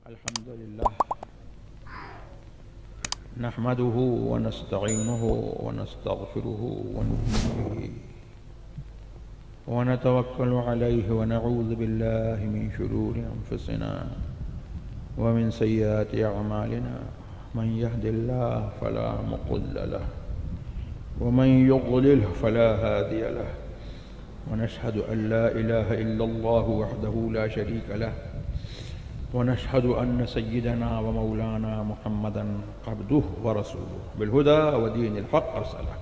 الحمد لله نحمده ونستعينه ونستغفره ونؤمن به ونتوكل عليه ونعوذ بالله من شرور أنفسنا ومن سيئات أعمالنا من يهد الله فلا مضل له ومن يضلل فلا هادي له ونشهد أن لا إله إلا الله وحده لا شريك له ونشهد أن سيدنا ومولانا محمدا عبده ورسوله بالهدى ودين الحق أرسله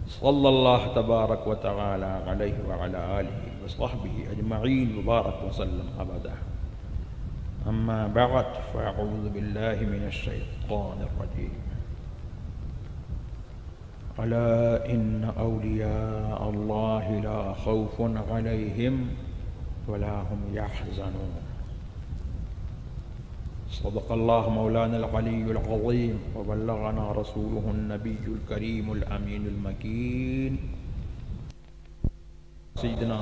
صلى الله تبارك وتعالى عليه وعلى آله وصحبه أجمعين وبارك وسلم أبدا. أما بعد فأعوذ بالله من الشيطان الرجيم. ألا إن أولياء الله لا خوف عليهم ولا هم يحزنون. صدق الله مولانا العلي العظيم وبلغنا رسوله النبي الكريم الأمين المكين سيدنا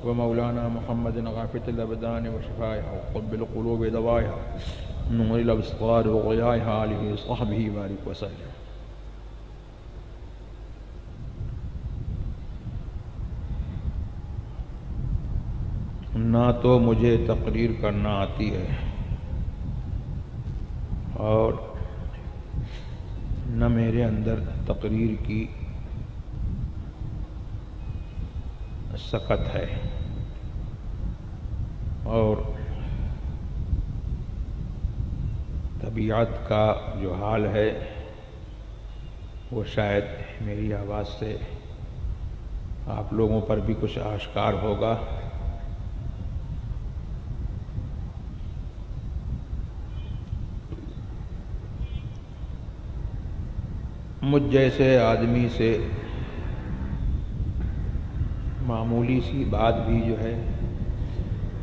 ومولانا محمد غافة الأبدان وشفائها وقلب القلوب دوائها نور الأبصار وضيائها آله وصحبه بارك وسلم. نہ تو مجھے تقریر کرنا آتی ہے اور نہ میرے اندر تقریر کی سکت ہے، اور طبیعت کا جو حال ہے وہ شاید میری آواز سے آپ لوگوں پر بھی کچھ آشکار ہوگا. مجھ جیسے آدمی سے معمولی سی بات بھی جو ہے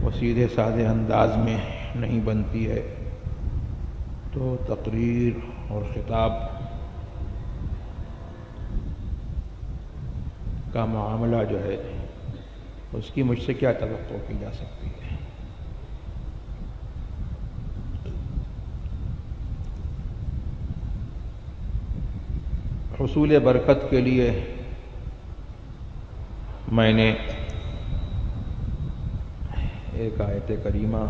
وہ سیدھے سادھے انداز میں نہیں بنتی ہے، تو تقریر اور خطاب کا معاملہ جو ہے اس کی مجھ سے کیا توقع کی جا سکتی ہے. حصول برکت کے لیے میں نے ایک آیت کریمہ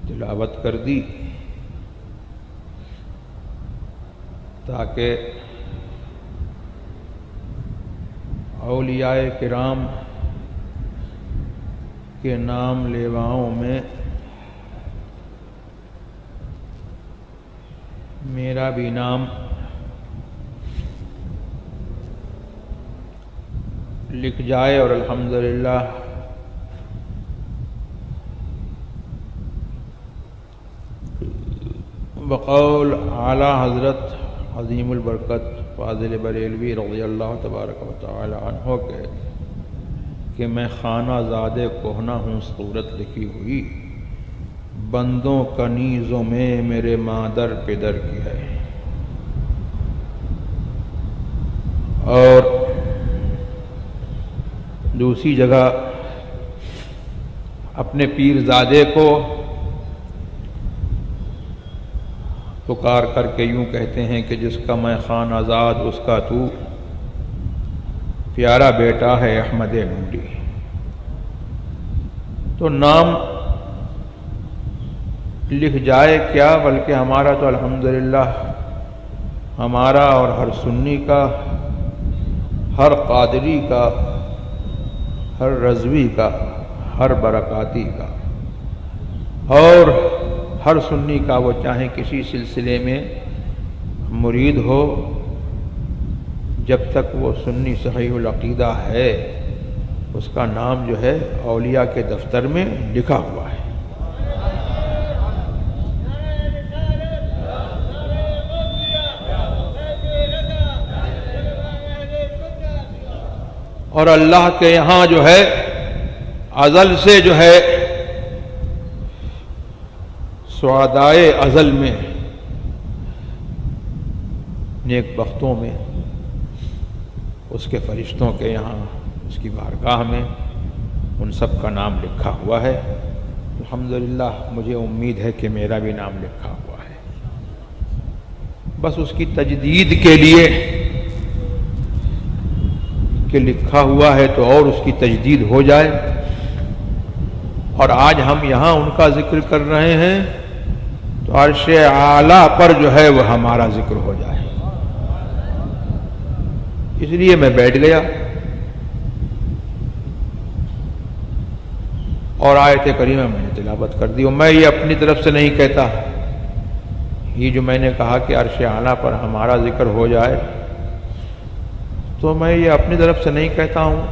تلاوت کر دی تاکہ اولیاء کرام کے نام لیواؤں میں میرا بھی نام لکھ جائے. اور الحمدللہ بقول اعلی حضرت عظیم البرکت فاضل بریلوی رضی اللہ تبارک و تعالی عنہ کہ میں خانہ زادے کوہنا ہوں صورت لکھی ہوئی، بندوں کنیزوں میں میرے مادر پدر کی ہے. اور دوسری جگہ اپنے پیر زادے کو پکار کر کے یوں کہتے ہیں کہ جس کا میں خانہ زاد اس کا تو پیارا بیٹا ہے احمد نوری. تو نام لکھ جائے کیا، بلکہ ہمارا تو الحمدللہ ہمارا اور ہر سنی کا، ہر قادری کا، ہر رضوی کا، ہر برکاتی کا، اور ہر سنی کا وہ چاہے کسی سلسلے میں مرید ہو، جب تک وہ سنی صحیح العقیدہ ہے اس کا نام جو ہے اولیاء کے دفتر میں لکھا ہوا ہے. اور اللہ کے یہاں جو ہے ازل سے جو ہے سعدائے ازل میں نیک بختوں میں اس کے فرشتوں کے یہاں اس کی بارگاہ میں ان سب کا نام لکھا ہوا ہے. الحمدللہ مجھے امید ہے کہ میرا بھی نام لکھا ہوا ہے، بس اس کی تجدید کے لیے کہ لکھا ہوا ہے تو اور اس کی تجدید ہو جائے۔ اور آج ہم یہاں ان کا ذکر کر رہے ہیں تو عرش اعلیٰ پر جو ہے وہ ہمارا ذکر ہو جائے، اس لیے میں بیٹھ گیا اور آیت کریمہ میں نے تلاوت کر دی۔ اور میں یہ اپنی طرف سے نہیں کہتا، یہ جو میں نے کہا کہ عرش اعلیٰ پر ہمارا ذکر ہو جائے، تو میں یہ اپنی طرف سے نہیں کہتا ہوں،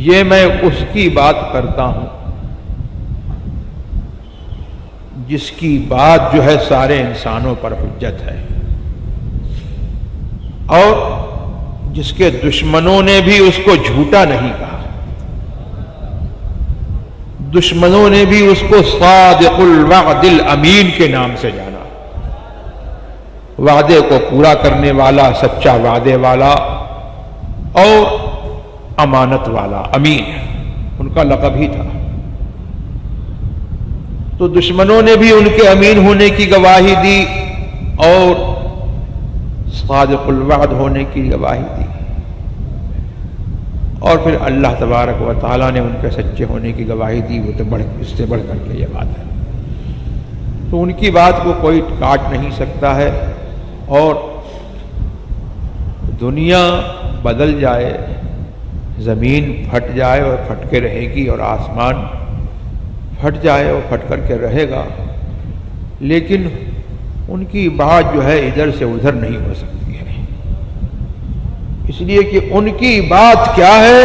یہ میں اس کی بات کرتا ہوں جس کی بات جو ہے سارے انسانوں پر حجت ہے، اور جس کے دشمنوں نے بھی اس کو جھوٹا نہیں کہا، دشمنوں نے بھی اس کو صادق الوعد الامین کے نام سے جانا، وعدے کو پورا کرنے والا، سچا وعدے والا اور امانت والا، امین ان کا لقب ہی تھا۔ تو دشمنوں نے بھی ان کے امین ہونے کی گواہی دی اور صادق الوعد ہونے کی گواہی دی، اور پھر اللہ تبارک و تعالیٰ نے ان کے سچے ہونے کی گواہی دی، وہ تو اس سے بڑھ کر کے یہ بات ہے۔ تو ان کی بات کو کوئی کاٹ نہیں سکتا ہے، اور دنیا بدل جائے، زمین پھٹ جائے اور پھٹ کے رہے گی، اور آسمان پھٹ جائے اور پھٹ کر کے رہے گا، لیکن ان کی بات جو ہے ادھر سے ادھر نہیں ہو سکتی ہے، اس لیے کہ ان کی بات کیا ہے؟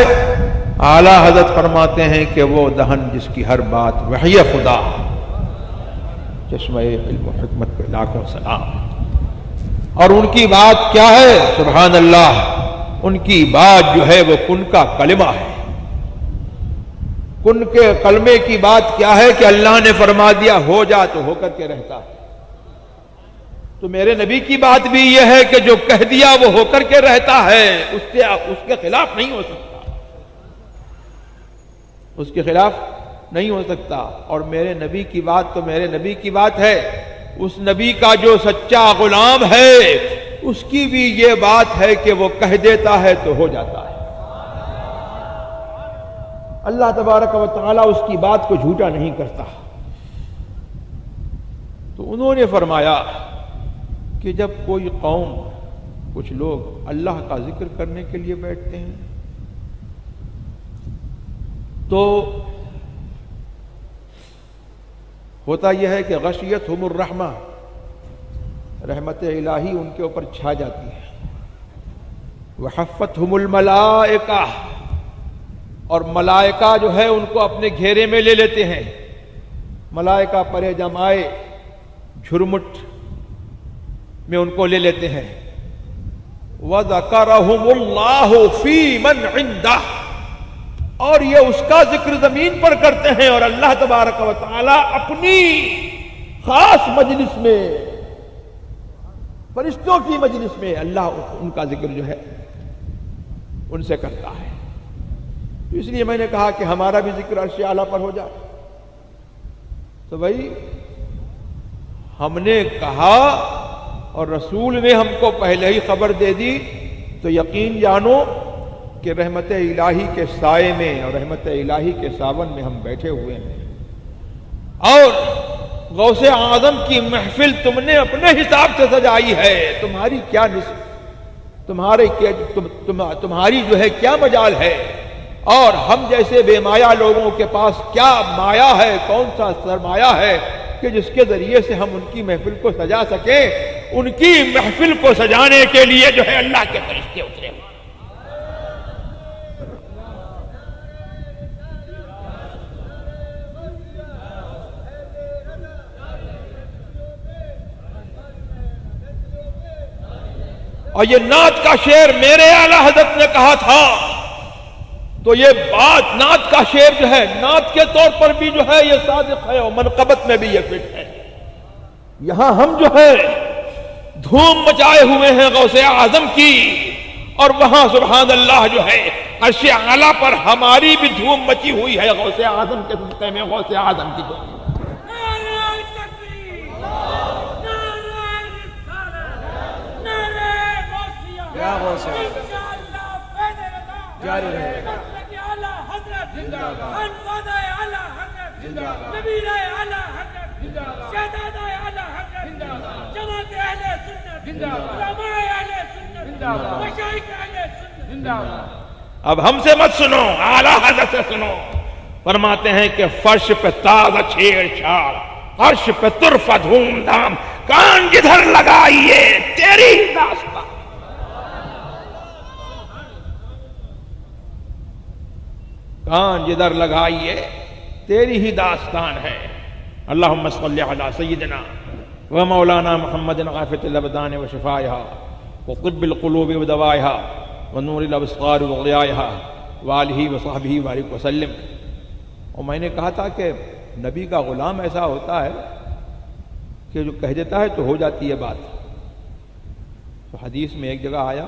اعلیٰ حضرت فرماتے ہیں کہ وہ دہن جس کی ہر بات وحی خدا، چشمہ علم و حکمت پہ لاکھوں سلام۔ اور ان کی بات کیا ہے؟ سبحان اللہ، ان کی بات جو ہے وہ کن کا کلمہ ہے۔ کن کے کلمے کی بات کیا ہے کہ اللہ نے فرما دیا ہو جا تو ہو کر کے رہتا ہے۔ تو میرے نبی کی بات بھی یہ ہے کہ جو کہہ دیا وہ ہو کر کے رہتا ہے، اس کے خلاف نہیں ہو سکتا، اس کے خلاف نہیں ہو سکتا۔ اور میرے نبی کی بات تو میرے نبی کی بات ہے، اس نبی کا جو سچا غلام ہے اس کی بھی یہ بات ہے کہ وہ کہہ دیتا ہے تو ہو جاتا ہے۔ اللہ تبارک و تعالیٰ اس کی بات کو جھوٹا نہیں کرتا۔ تو انہوں نے فرمایا کہ جب کوئی قوم، کچھ لوگ اللہ کا ذکر کرنے کے لیے بیٹھتے ہیں تو ہوتا یہ ہے کہ غشیتہم الرحمہ، رحمت الہی ان کے اوپر چھا جاتی ہے، وحفتہم الملائکہ، اور ملائکہ جو ہے ان کو اپنے گھیرے میں لے لیتے ہیں، ملائکہ پرے جمائے جھرمٹ میں ان کو لے لیتے ہیں، وَذَكَرَهُمُ اللَّهُ فِي مَنْ عِنْدَهُ، اور یہ اس کا ذکر زمین پر کرتے ہیں، اور اللہ تبارک و تعالی اپنی خاص مجلس میں، فرشتوں کی مجلس میں اللہ ان کا ذکر جو ہے ان سے کرتا ہے۔ اس لیے میں نے کہا کہ ہمارا بھی ذکر عرش اعلیٰ پر ہو جائے۔ تو بھائی ہم نے کہا اور رسول نے ہم کو پہلے ہی خبر دے دی، تو یقین جانو کہ رحمت الہی کے سائے میں اور رحمت الہی کے ساون میں ہم بیٹھے ہوئے ہیں، اور غوث اعظم کی محفل تم نے اپنے حساب سے سجائی ہے، تمہاری کیا نسبت، تمہاری جو ہے کیا مجال ہے، اور ہم جیسے بے مایا لوگوں کے پاس کیا مایا ہے، کون سا سرمایہ ہے کہ جس کے ذریعے سے ہم ان کی محفل کو سجا سکیں۔ ان کی محفل کو سجانے کے لیے جو ہے اللہ کے فرشتے اترے ہوئے۔ اور یہ نعت کا شعر میرے اعلیٰ حضرت نے کہا تھا، تو یہ بات نعت کا شعر جو ہے نعت کے طور پر بھی جو ہے یہ صادق ہے، اور منقبت میں بھی یہ فٹ ہے۔ یہاں ہم جو ہے دھوم مچائے ہوئے ہیں غوث اعظم کی، اور وہاں سبحان اللہ جو ہے عرش اعلیٰ پر ہماری بھی دھوم مچی ہوئی ہے غوث اعظم کے صدقے میں، غوث اعظم کی دعا۔ جاری رہے اب ہم سے مت سنو، اعلیٰ حضرت سے سنو۔ فرماتے ہیں کہ فرش پہ تازہ چھیڑ چھاڑ، عرش پہ طرفہ دھوم دھام، کان جدھر لگائیے تیری داستان۔ کان جدھر لگائیے تیری ہی داستان ہے۔ اللہم صلی علی سیدنا و مولانا محمد غافۃ الابدان و شفائہا و طب القلوب و دوائہا و نور الابصار و ضیائہا و آلہ و صحبہ وبارک وسلم۔ اور میں نے کہا تھا کہ نبی کا غلام ایسا ہوتا ہے کہ جو کہہ دیتا ہے تو ہو جاتی ہے بات۔ تو حدیث میں ایک جگہ آیا،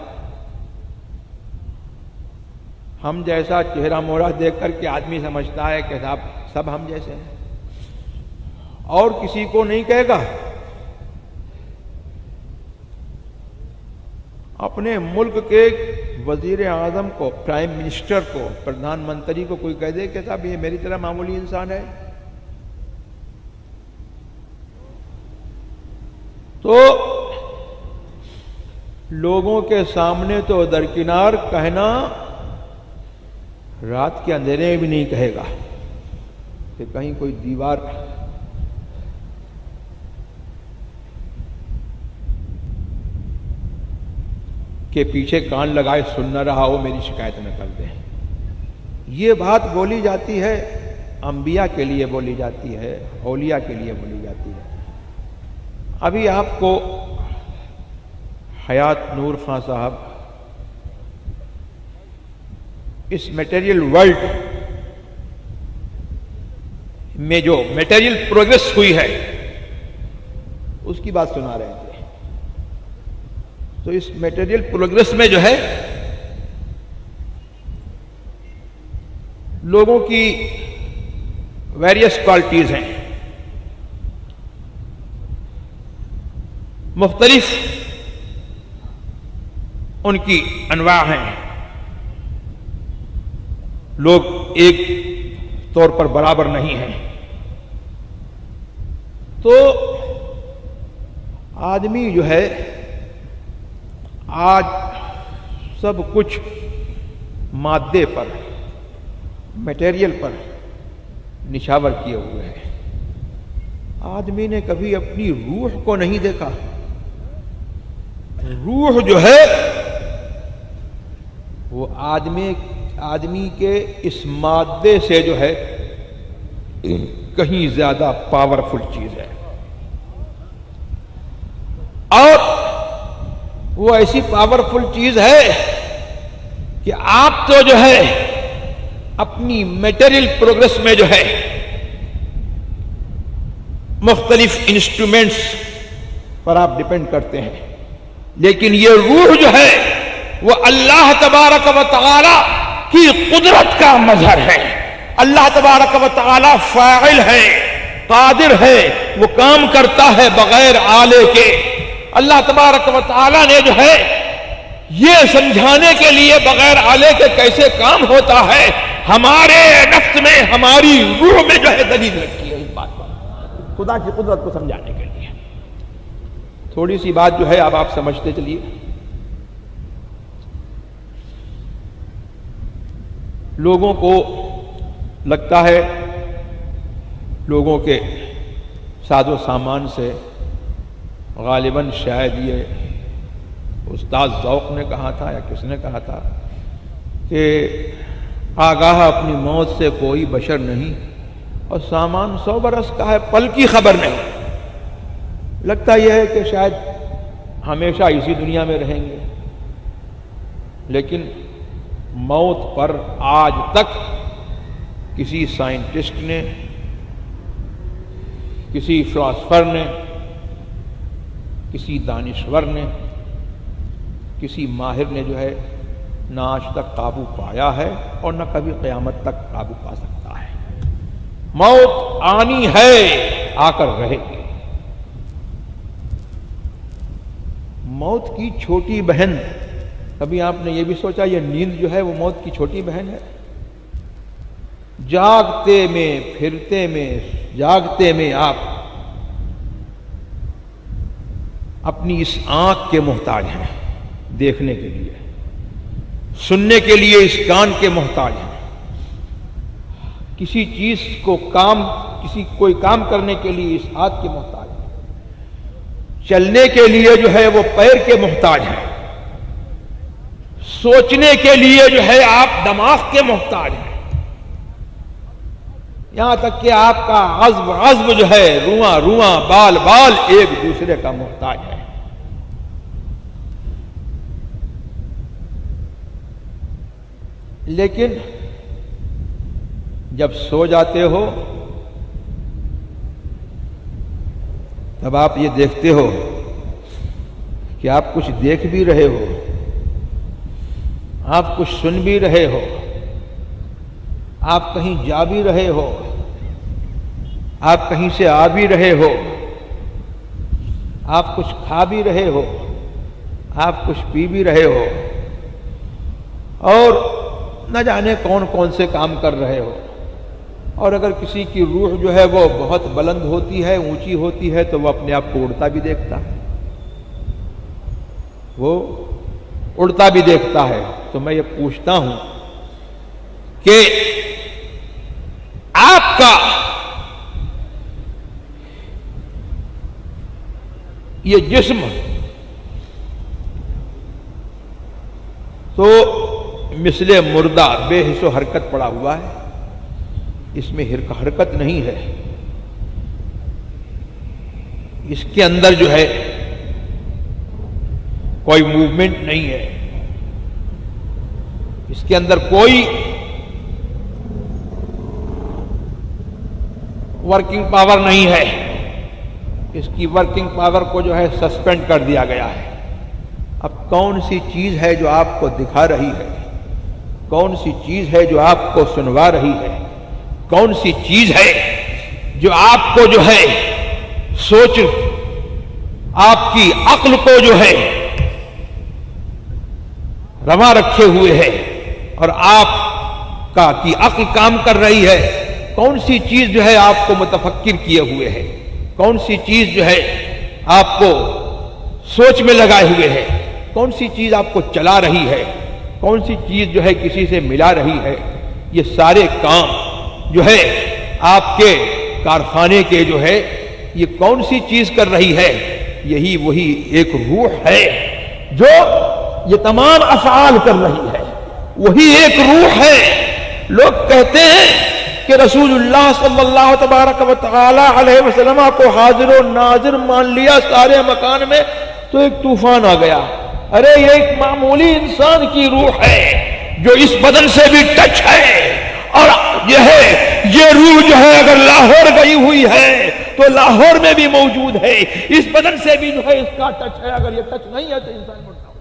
ہم جیسا چہرہ موڑا دیکھ کر کے آدمی سمجھتا ہے کہ صاحب سب ہم جیسے ہیں، اور کسی کو نہیں کہے گا۔ اپنے ملک کے وزیر اعظم کو، پرائم منسٹر کو، پردھان منتری کو کوئی کہہ دے کہ صاحب یہ میری طرح معمولی انسان ہے، تو لوگوں کے سامنے تو درکنار کہنا، رات کے اندھیرے میں بھی نہیں کہے گا کہ کہیں کوئی دیوار کے پیچھے کان لگائے سن نہ رہا ہو، میری شکایت نہ کر دیں۔ یہ بات بولی جاتی ہے، انبیاء کے لیے بولی جاتی ہے، اولیاء کے لیے بولی جاتی ہے۔ ابھی آپ کو حیات نور خان صاحب اس میٹیریل ورلڈ میں جو میٹیریل پروگریس ہوئی ہے اس کی بات سنا رہے تھے۔ تو اس میٹیریل پروگریس میں جو ہے لوگوں کی ویریس کوالٹیز ہیں، مختلف ان کی انواع ہیں، لوگ ایک طور پر برابر نہیں ہیں۔ تو آدمی جو ہے آج سب کچھ مادے پر، میٹیریل پر نشاور کیے ہوئے ہیں۔ آدمی نے کبھی اپنی روح کو نہیں دیکھا۔ روح جو ہے وہ آدمی کے اس مادے سے جو ہے کہیں زیادہ پاورفل چیز ہے، اور وہ ایسی پاورفل چیز ہے کہ آپ تو جو ہے اپنی میٹیریل پروگریس میں جو ہے مختلف انسٹرومنٹس پر آپ ڈیپینڈ کرتے ہیں، لیکن یہ روح جو ہے وہ اللہ تبارک و تعالی کی قدرت کا مظہر ہے۔ اللہ تبارک و تعالی فاعل ہے، قادر ہے، وہ کام کرتا ہے بغیر آلے کے۔ اللہ تبارک و تعالی نے جو ہے یہ سمجھانے کے لیے بغیر آلے کے کیسے کام ہوتا ہے ہمارے نفس میں، ہماری روح میں جو ہے دلیل رکھی ہے اس بات پر، خدا کی قدرت کو سمجھانے کے لیے۔ تھوڑی سی بات جو ہے اب آپ سمجھتے چلیے۔ لوگوں کو لگتا ہے، لوگوں کے ساز و سامان سے غالباً شاید یہ استاد ذوق نے کہا تھا یا کس نے کہا تھا کہ آگاہ اپنی موت سے کوئی بشر نہیں، اور سامان 100 برس کا ہے، پل کی خبر نہیں۔ لگتا یہ ہے کہ شاید ہمیشہ اسی دنیا میں رہیں گے، لیکن موت پر آج تک کسی سائنٹسٹ نے، کسی فلاسفر نے، کسی دانشور نے، کسی ماہر نے جو ہے نہ آج تک قابو پایا ہے اور نہ کبھی قیامت تک قابو پا سکتا ہے۔ موت آنی ہے، آ کر رہے گی۔ موت کی چھوٹی بہن، کبھی آپ نے یہ بھی سوچا یہ نیند جو ہے وہ موت کی چھوٹی بہن ہے؟ جاگتے میں، پھرتے میں، جاگتے میں آپ اپنی اس آنکھ کے محتاج ہیں، دیکھنے کے لیے، سننے کے لیے اس کان کے محتاج ہیں، کسی چیز کو کوئی کام کرنے کے لیے اس ہاتھ کے محتاج ہیں، چلنے کے لیے جو ہے وہ پیر کے محتاج ہیں، سوچنے کے لیے جو ہے آپ دماغ کے محتاج ہیں، یہاں تک کہ آپ کا عزم جو ہے، رواں رواں، بال بال ایک دوسرے کا محتاج ہے۔ لیکن جب سو جاتے ہو تب آپ یہ دیکھتے ہو کہ آپ کچھ دیکھ بھی رہے ہو، آپ کچھ سن بھی رہے ہو، آپ کہیں جا بھی رہے ہو، آپ کہیں سے آ بھی رہے ہو، آپ کچھ کھا بھی رہے ہو، آپ کچھ پی بھی رہے ہو، اور نہ جانے کون کون سے کام کر رہے ہو۔ اور اگر کسی کی روح جو ہے وہ بہت بلند ہوتی ہے، اونچی ہوتی ہے، تو وہ اپنے آپ کو اڑتا بھی دیکھتا ہے، وہ اڑتا بھی دیکھتا ہے۔ تو میں یہ پوچھتا ہوں کہ آپ کا یہ جسم تو مثل مردہ بے حس و حرکت پڑا ہوا ہے، اس میں حرکت نہیں ہے، اس کے اندر جو ہے کوئی موومنٹ نہیں ہے، اس کے اندر کوئی ورکنگ پاور نہیں ہے، اس کی ورکنگ پاور کو جو ہے سسپینڈ کر دیا گیا ہے۔ اب کون سی چیز ہے جو آپ کو دکھا رہی ہے؟ کون سی چیز ہے جو آپ کو سنوا رہی ہے؟ کون سی چیز ہے جو آپ کو جو ہے سوچ، آپ کی عقل کو جو ہے رواں رکھے ہوئے ہے اور آپ کا کی عقل کام کر رہی ہے؟ کون سی چیز جو ہے آپ کو متفکر کیے ہوئے ہے؟ کون سی چیز جو ہے آپ کو سوچ میں لگائے ہوئے ہے؟ کون سی چیز آپ کو چلا رہی ہے؟ کون سی چیز جو ہے کسی سے ملا رہی ہے؟ یہ سارے کام جو ہے آپ کے کارخانے کے جو ہے یہ کون سی چیز کر رہی ہے؟ یہی وہی ایک روح ہے جو یہ تمام افعال کر رہی ہے، وہی ایک روح ہے۔ لوگ کہتے ہیں کہ رسول اللہ صلی اللہ تبارک و تعالی علیہ وسلم کو حاضر و ناظر مان لیا سارے مکان میں تو ایک طوفان آ گیا۔ ارے یہ ایک معمولی انسان کی روح ہے جو اس بدن سے بھی ٹچ ہے، اور یہ روح جو ہے اگر لاہور گئی ہوئی ہے تو لاہور میں بھی موجود ہے، اس بدن سے بھی جو ہے اس کا ٹچ ہے، اگر یہ ٹچ نہیں ہے تو انسان مرتا ہے۔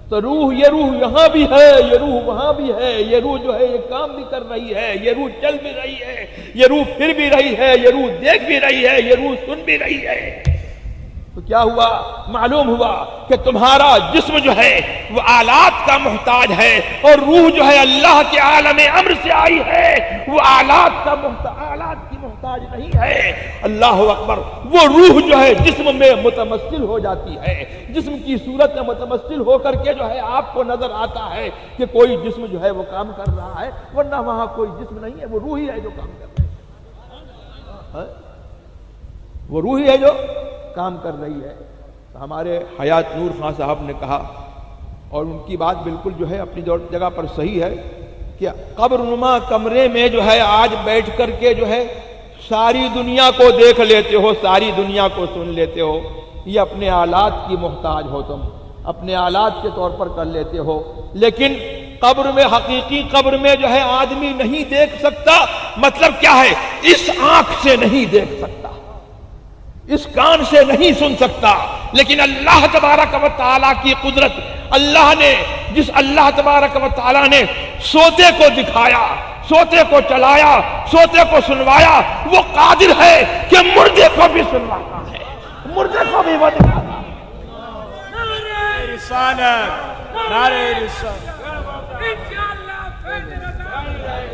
تو یہ روح یہاں بھی ہے، یہ روح وہاں بھی ہے، یہ روح جو ہے یہ کام بھی کر رہی ہے، یہ روح چل بھی رہی ہے، یہ روح پھر بھی رہی ہے، یہ روح دیکھ بھی رہی ہے، یہ روح سن بھی رہی ہے۔ تو کیا ہوا؟ معلوم ہوا کہ تمہارا جسم جو ہے وہ آلات کا محتاج ہے، اور روح جو ہے اللہ کے عالم امر سے آئی ہے، وہ آلات کی محتاج نہیں ہے۔ اللہ اکبر! وہ روح جو ہے جسم میں متمثل ہو جاتی ہے، جسم کی صورت میں متمثل ہو کر کے جو ہے آپ کو نظر آتا ہے کہ کوئی جسم جو ہے وہ کام کر رہا ہے، ورنہ وہاں کوئی جسم نہیں ہے، وہ روح ہی ہے جو کام کر رہا ہے، وہ روح ہی ہے جو کام کر رہی ہے۔ ہمارے حیات نور خان صاحب نے کہا، اور ان کی بات بالکل جو ہے اپنی جگہ پر صحیح ہے، کہ قبر نما کمرے میں جو ہے آج بیٹھ کر کے جو ہے ساری دنیا کو دیکھ لیتے ہو، ساری دنیا کو سن لیتے ہو، یہ اپنے آلات کی محتاج ہو، تم اپنے آلات کے طور پر کر لیتے ہو، لیکن قبر میں، حقیقی قبر میں جو ہے آدمی نہیں دیکھ سکتا، مطلب کیا ہے؟ اس آنکھ سے نہیں دیکھ سکتا، اس کان سے نہیں سن سکتا، لیکن اللہ تبارک و تعالیٰ کی قدرت، جس اللہ تبارک و تعالیٰ نے سوتے کو دکھایا، سوتے کو چلایا، سوتے کو سنوایا، وہ قادر ہے کہ مردے کو بھی سنواتا ہے، مردے کو بھی وہ دکھاتا ہے۔ نعرہ رسالت، نعرہ رسالت، انشاءاللہ فیض رضا،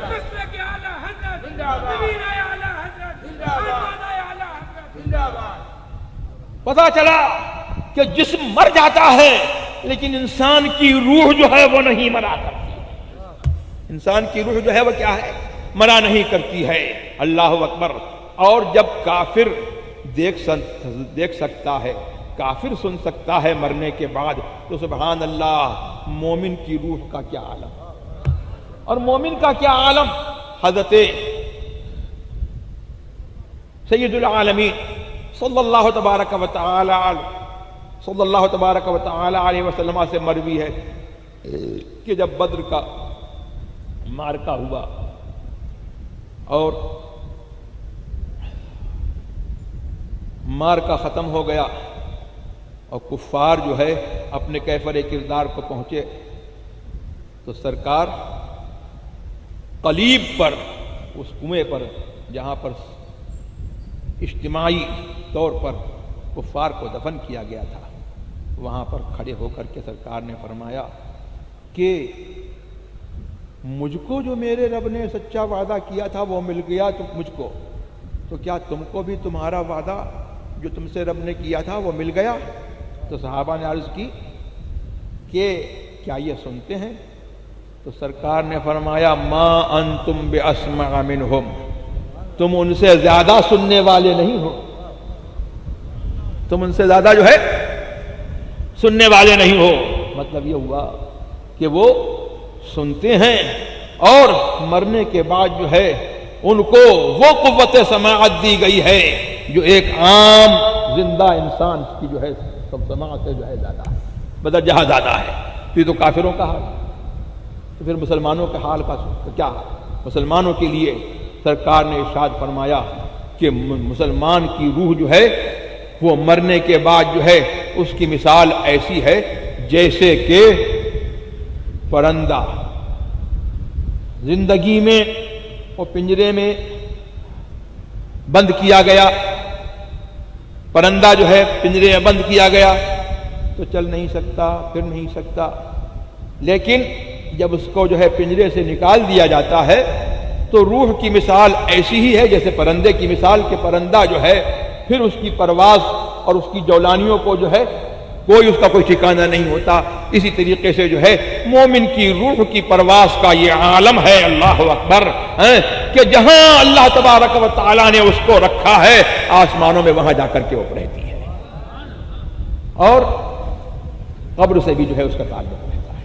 مسلک اعلی حضرت، امیر اعلی حضرت، فرزانہ اعلی حضرت، زندہ باد۔ پتا چلا کہ جسم مر جاتا ہے لیکن انسان کی روح جو ہے وہ نہیں مرا کرتی، انسان کی روح جو ہے وہ کیا ہے؟ مرا نہیں کرتی ہے۔ اللہ اکبر۔ اور جب کافر دیکھ سکتا ہے، کافر سن سکتا ہے مرنے کے بعد، تو سبحان اللہ، مومن کی روح کا کیا عالم، اور مومن کا کیا عالم۔ حضرت سید العالمین صلی اللہ تبارک و تعالی علیہ وسلم سے مروی ہے کہ جب بدر کا معرکہ ہوا اور معرکہ ختم ہو گیا اور کفار جو ہے اپنے کیفر کردار کو پہنچے، تو سرکار قلیب پر، اس کنویں پر جہاں پر اجتماعی طور پر کفار کو دفن کیا گیا تھا، وہاں پر کھڑے ہو کر کے سرکار نے فرمایا کہ مجھ کو جو میرے رب نے سچا وعدہ کیا تھا وہ مل گیا مجھ کو، تو کیا تم کو بھی تمہارا وعدہ جو تم سے رب نے کیا تھا وہ مل گیا؟ تو صحابہ نے عرض کی کہ کیا یہ سنتے ہیں؟ تو سرکار نے فرمایا ما انتم باسمع منہم، تم ان سے زیادہ سننے والے نہیں ہو، تم ان سے زیادہ جو ہے سننے والے نہیں ہو۔ مطلب یہ ہوا کہ وہ سنتے ہیں اور مرنے کے بعد جو ہے ان کو وہ قوت سماعت دی گئی ہے جو ایک عام زندہ انسان کی جو ہے سب سماعت سے جو ہے زیادہ ہے، بدرجہ زیادہ ہے۔ پھر تو کافروں کا حال، تو پھر مسلمانوں کے حال کا کیا؟ مسلمانوں کے لیے سرکار نے ارشاد فرمایا کہ مسلمان کی روح جو ہے وہ مرنے کے بعد جو ہے اس کی مثال ایسی ہے جیسے کہ پرندہ زندگی میں وہ پنجرے میں بند کیا گیا، پرندہ جو ہے پنجرے میں بند کیا گیا تو چل نہیں سکتا، پھر نہیں سکتا، لیکن جب اس کو جو ہے پنجرے سے نکال دیا جاتا ہے تو روح کی مثال ایسی ہی ہے جیسے پرندے کی مثال، کہ پرندہ جو ہے پھر اس کی پرواز اور اس کی جولانیوں کو جو ہے کوئی اس کا کوئی ٹھکانہ نہیں ہوتا۔ اسی طریقے سے جو ہے مومن کی روح کی پرواز کا یہ عالم ہے، اللہ اکبر، کہ جہاں اللہ تبارک و تعالیٰ نے اس کو رکھا ہے آسمانوں میں، وہاں جا کر کے وہ رہتی ہے، اور قبر سے بھی جو ہے اس کا تعلق رہتا ہے،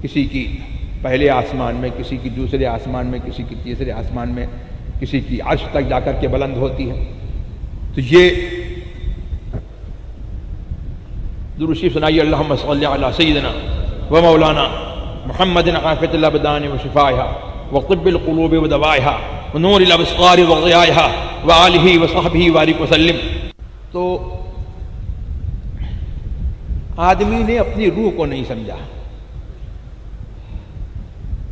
کسی کی پہلے آسمان میں، کسی کی دوسرے آسمان میں، کسی کی تیسرے آسمان میں، کسی کی عرش تک جا کر کے بلند ہوتی ہے۔ تو یہ درود شریف سنائیے، اللہم صلی علی سیدنا و مولانا محمد عافیۃ الابدان و شفائها وطب القلوب و دوائها ونور الابصار و ضیائها وآلہ وصحبہ وبارک وسلم۔ تو آدمی نے اپنی روح کو نہیں سمجھا،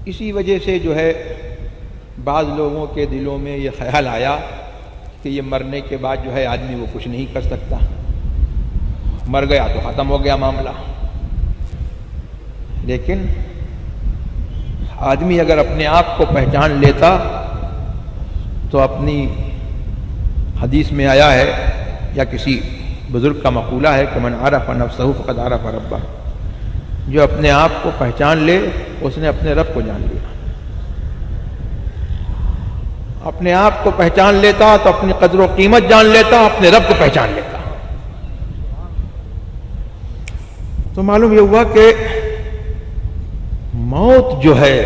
اسی وجہ سے جو ہے بعض لوگوں کے دلوں میں یہ خیال آیا کہ یہ مرنے کے بعد جو ہے آدمی وہ کچھ نہیں کر سکتا، مر گیا تو ختم ہو گیا معاملہ۔ لیکن آدمی اگر اپنے آپ کو پہچان لیتا تو اپنی حدیث میں آیا ہے یا کسی بزرگ کا مقولہ ہے کہ من عرف نفسہ فقد عرف ربہ، جو اپنے آپ کو پہچان لے اس نے اپنے رب کو جان لیا۔ اپنے آپ کو پہچان لیتا تو اپنی قدر و قیمت جان لیتا، اپنے رب کو پہچان لیتا۔ تو معلوم یہ ہوا کہ موت جو ہے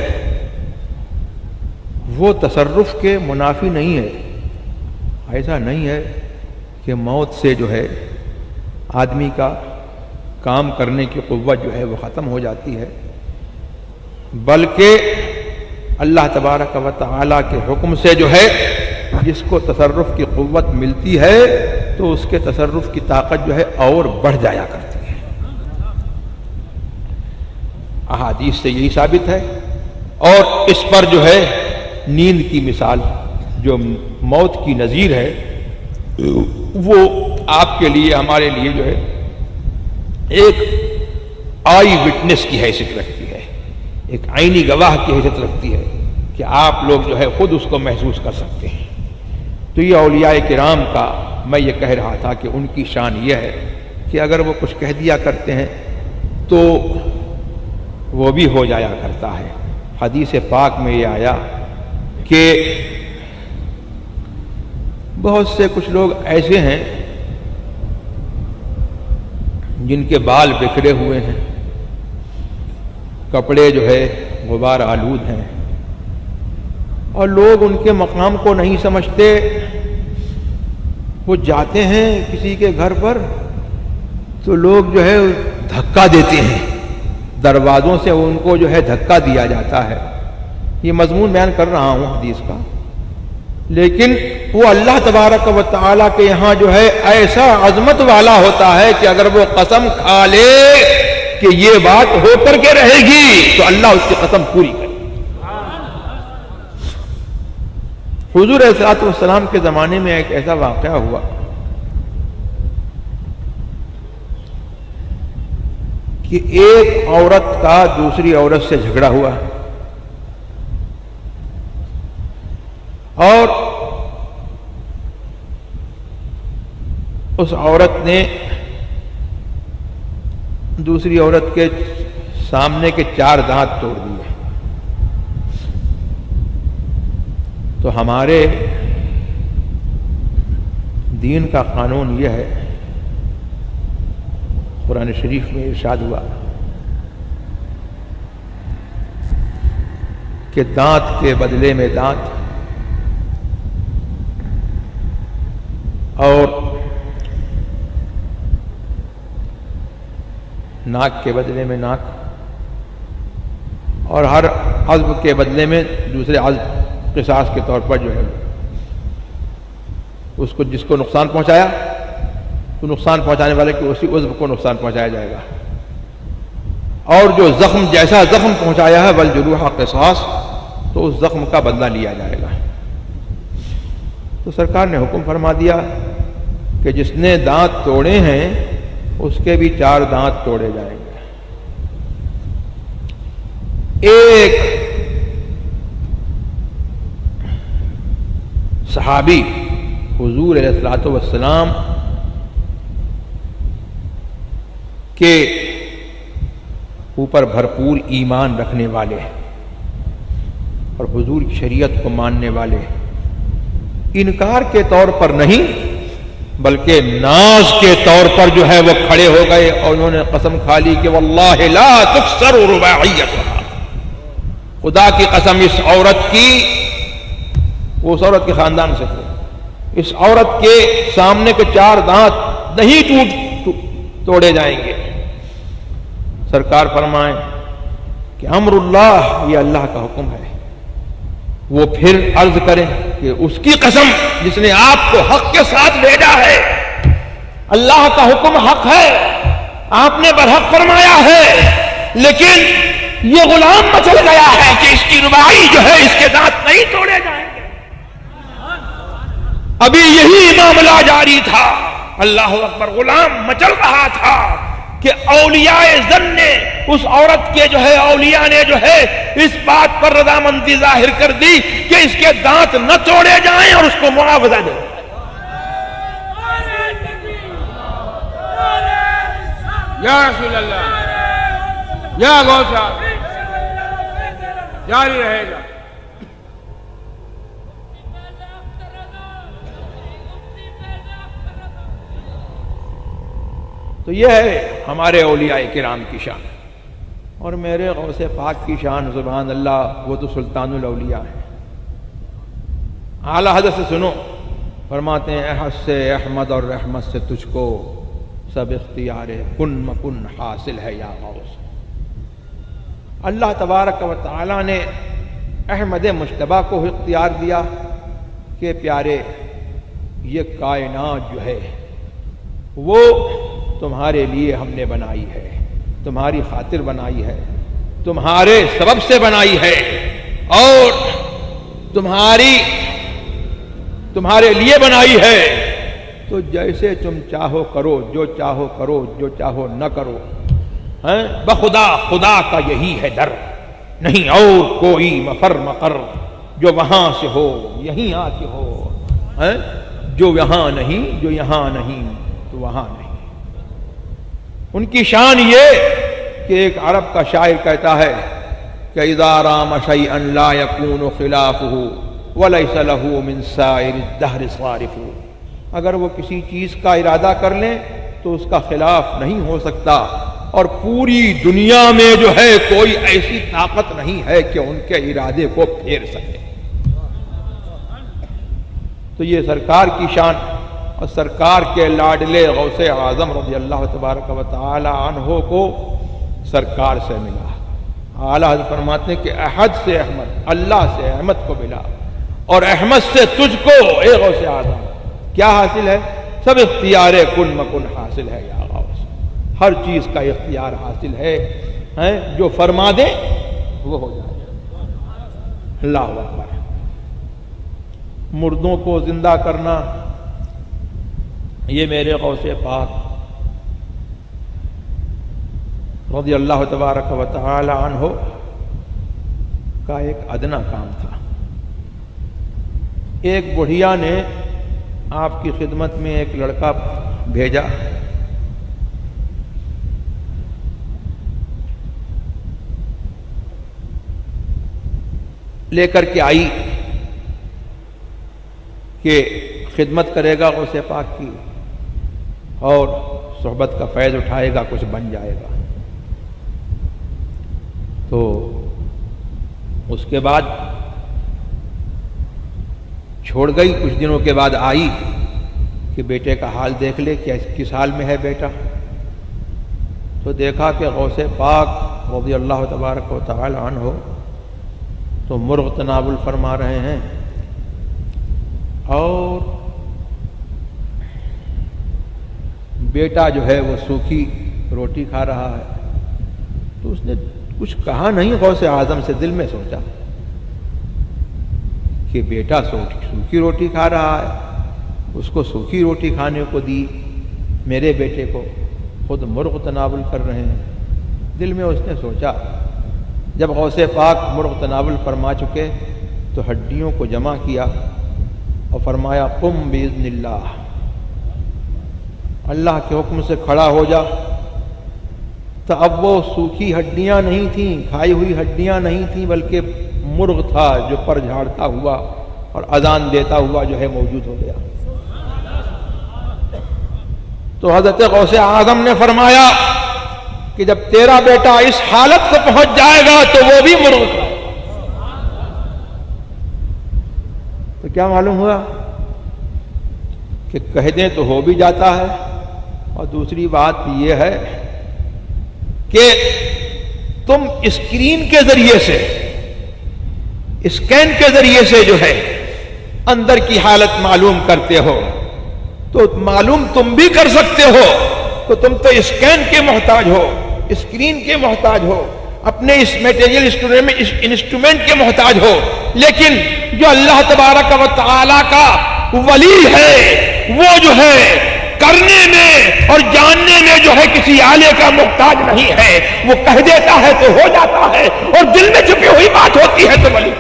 وہ تصرف کے منافی نہیں ہے، ایسا نہیں ہے کہ موت سے جو ہے آدمی کا کام کرنے کی قوت جو ہے وہ ختم ہو جاتی ہے، بلکہ اللہ تبارک و تعالیٰ کے حکم سے جو ہے جس کو تصرف کی قوت ملتی ہے تو اس کے تصرف کی طاقت جو ہے اور بڑھ جایا کرتی ہے۔ احادیث سے یہی ثابت ہے، اور اس پر جو ہے نیند کی مثال جو موت کی نظیر ہے وہ آپ کے لیے ہمارے لیے جو ہے ایک آئی وٹنس کی حیثیت رکھتی ہے، ایک عینی گواہ کی حیثیت رکھتی ہے کہ آپ لوگ جو ہے خود اس کو محسوس کر سکتے ہیں۔ تو یہ اولیاء کرام کا میں یہ کہہ رہا تھا کہ ان کی شان یہ ہے کہ اگر وہ کچھ کہہ دیا کرتے ہیں تو وہ بھی ہو جایا کرتا ہے۔ حدیث پاک میں یہ آیا کہ بہت سے کچھ لوگ ایسے ہیں جن کے بال بکھرے ہوئے ہیں، کپڑے جو ہے غبار آلود ہیں، اور لوگ ان کے مقام کو نہیں سمجھتے۔ وہ جاتے ہیں کسی کے گھر پر تو لوگ جو ہے دھکا دیتے ہیں، دروازوں سے ان کو جو ہے دھکا دیا جاتا ہے۔ یہ مضمون بیان کر رہا ہوں حدیث کا، لیکن وہ اللہ تبارک و تعالیٰ کے یہاں جو ہے ایسا عظمت والا ہوتا ہے کہ اگر وہ قسم کھا لے کہ یہ بات ہو کر کے رہے گی تو اللہ اس کی قسم پوری کرے۔ حضور علیہ الصلوۃ والسلام کے زمانے میں ایک ایسا واقعہ ہوا کہ ایک عورت کا دوسری عورت سے جھگڑا ہوا، اور اس عورت نے دوسری عورت کے سامنے کے 4 دانت توڑ دیے۔ تو ہمارے دین کا قانون یہ ہے، قرآن شریف میں ارشاد ہوا کہ دانت کے بدلے میں دانت اور ناک کے بدلے میں ناک، اور ہر عضو کے بدلے میں دوسرے عضو قصاص کے طور پر جو ہے اس کو جس کو نقصان پہنچایا تو نقصان پہنچانے والے کو اسی عضو کو نقصان پہنچایا جائے گا، اور جو زخم جیسا زخم پہنچایا ہے والجروح قصاص، تو اس زخم کا بدلہ لیا جائے گا۔ تو سرکار نے حکم فرما دیا کہ جس نے دانت توڑے ہیں اس کے بھی 4 دانت توڑے جائیں گے۔ ایک صحابی حضور علیہ الصلوۃ والسلام کے اوپر بھرپور ایمان رکھنے والے اور حضور کی شریعت کو ماننے والے، انکار کے طور پر نہیں بلکہ ناز کے طور پر جو ہے وہ کھڑے ہو گئے، اور انہوں نے قسم کھا لی کہ واللہ لا تکسر رباعیتها، خدا کی قسم اس عورت کی، وہ اس عورت کے خاندان سے تھے، اس عورت کے سامنے کے 4 دانت نہیں توڑے جائیں گے۔ سرکار فرمائیں کہ امر اللہ، یہ اللہ کا حکم ہے۔ وہ پھر عرض کریں کہ اس کی قسم جس نے آپ کو حق کے ساتھ بھیجا ہے، اللہ کا حکم حق ہے، آپ نے برحق فرمایا ہے، لیکن یہ غلام مچل گیا ہے کہ اس کی رباعی جو ہے اس کے دانت نہیں توڑے جائیں گے۔ ابھی یہی معاملہ جاری تھا، اللہ اکبر، غلام مچل رہا تھا کہ اولیاء زن نے، اس عورت کے جو ہے اولیاء نے جو ہے اس بات پر رضامندی ظاہر کر دی کہ اس کے دانت نہ توڑے جائیں اور اس کو معاوضہ دیں۔ یا رسول اللہ، یا غوث صاحب، جاری رہے گا۔ تو یہ ہے ہمارے اولیاء کرام کی شان، اور میرے غوث پاک کی شان سبحان اللہ، وہ تو سلطان الاولیاء ہے۔ اعلیٰ حضرت سے سنو، فرماتے ہیں احد سے احمد اور رحمت سے تجھ کو سب اختیار کن مکن حاصل ہے یا غوث۔ اللہ تبارک و تعالی نے احمد مجتبیٰ کو اختیار دیا کہ پیارے یہ کائنات جو ہے وہ تمہارے لیے ہم نے بنائی ہے، تمہاری خاطر بنائی ہے، تمہارے سبب سے بنائی ہے، اور تمہارے لیے بنائی ہے، تو جیسے تم چاہو کرو، جو چاہو کرو، جو چاہو نہ کرو۔ بخدا خدا کا یہی ہے در، نہیں اور کوئی مفر مقر، جو وہاں سے ہو یہیں آ کے ہو، جو یہاں نہیں، جو یہاں نہیں تو وہاں نہیں۔ ان کی شان یہ کہ ایک عرب کا شاعر کہتا ہے کہ اذا رام شیئا لا یکون خلافہ ولیس لہ من سائر الدہر صارف، اگر وہ کسی چیز کا ارادہ کر لیں تو اس کا خلاف نہیں ہو سکتا، اور پوری دنیا میں جو ہے کوئی ایسی طاقت نہیں ہے کہ ان کے ارادے کو پھیر سکے۔ تو یہ سرکار کی شان اور سرکار کے لاڈلے غوث اعظم رضی اللہ تبارک و تعالی عنہ کو سرکار سے ملا۔ اعلیٰ حضرت فرماتے ہیں کہ احد سے احمد، اللہ سے احمد کو ملا، اور احمد سے تجھ کو اے غوث اعظم کیا حاصل ہے؟ سب اختیار کن مکن حاصل ہے یا غوث، ہر چیز کا اختیار حاصل ہے، جو فرما دے وہ ہو جائے۔ اللہ اکبر۔ مردوں کو زندہ کرنا یہ میرے غوث پاک رضی اللہ تبارک و تعالی عنہ کا ایک ادنا کام تھا۔ ایک بڑھیا نے آپ کی خدمت میں ایک لڑکا بھیجا، لے کر کے آئی کہ خدمت کرے گا غوث پاک کی اور صحبت کا فیض اٹھائے گا، کچھ بن جائے گا۔ تو اس کے بعد چھوڑ گئی، کچھ دنوں کے بعد آئی کہ بیٹے کا حال دیکھ لے، کس حال میں ہے بیٹا۔ تو دیکھا کہ غوث پاک رضی اللہ تبارک و تعالی عنہ تو مرغ تناول فرما رہے ہیں، اور بیٹا جو ہے وہ سوکھی روٹی کھا رہا ہے۔ تو اس نے کچھ کہا نہیں غوث اعظم سے، دل میں سوچا کہ بیٹا سوکھی روٹی کھا رہا ہے، اس کو سوکھی روٹی کھانے کو دی، میرے بیٹے کو خود مرغ تناول کر رہے ہیں۔ دل میں اس نے سوچا۔ جب غوث پاک مرغ تناول فرما چکے تو ہڈیوں کو جمع کیا اور فرمایا قم باذن اللہ، اللہ کے حکم سے کھڑا ہو جا۔ تو اب وہ سوکھی ہڈیاں نہیں تھیں، کھائی ہوئی ہڈیاں نہیں تھیں، بلکہ مرغ تھا جو پر جھاڑتا ہوا اور اذان دیتا ہوا جو ہے موجود ہو گیا۔ تو حضرت غوث اعظم نے فرمایا کہ جب تیرا بیٹا اس حالت سے پہنچ جائے گا تو وہ بھی مرغ تھا۔ تو کیا معلوم ہوا کہ کہہ دیں تو ہو بھی جاتا ہے، اور دوسری بات یہ ہے کہ تم اسکرین کے ذریعے سے، اسکین کے ذریعے سے جو ہے اندر کی حالت معلوم کرتے ہو، تو معلوم تم بھی کر سکتے ہو۔ تو تم تو اسکین کے محتاج ہو، اسکرین کے محتاج ہو، اپنے اس میٹیریل انسٹرومنٹ کے محتاج ہو، لیکن جو اللہ تبارک و تعالی کا ولی ہے وہ جو ہے کرنے میں اور جاننے میں جو ہے کسی آلے کا محتاج نہیں ہے، وہ کہہ دیتا ہے تو ہو جاتا ہے، اور دل میں چھپی ہوئی بات ہوتی ہے تو ولی۔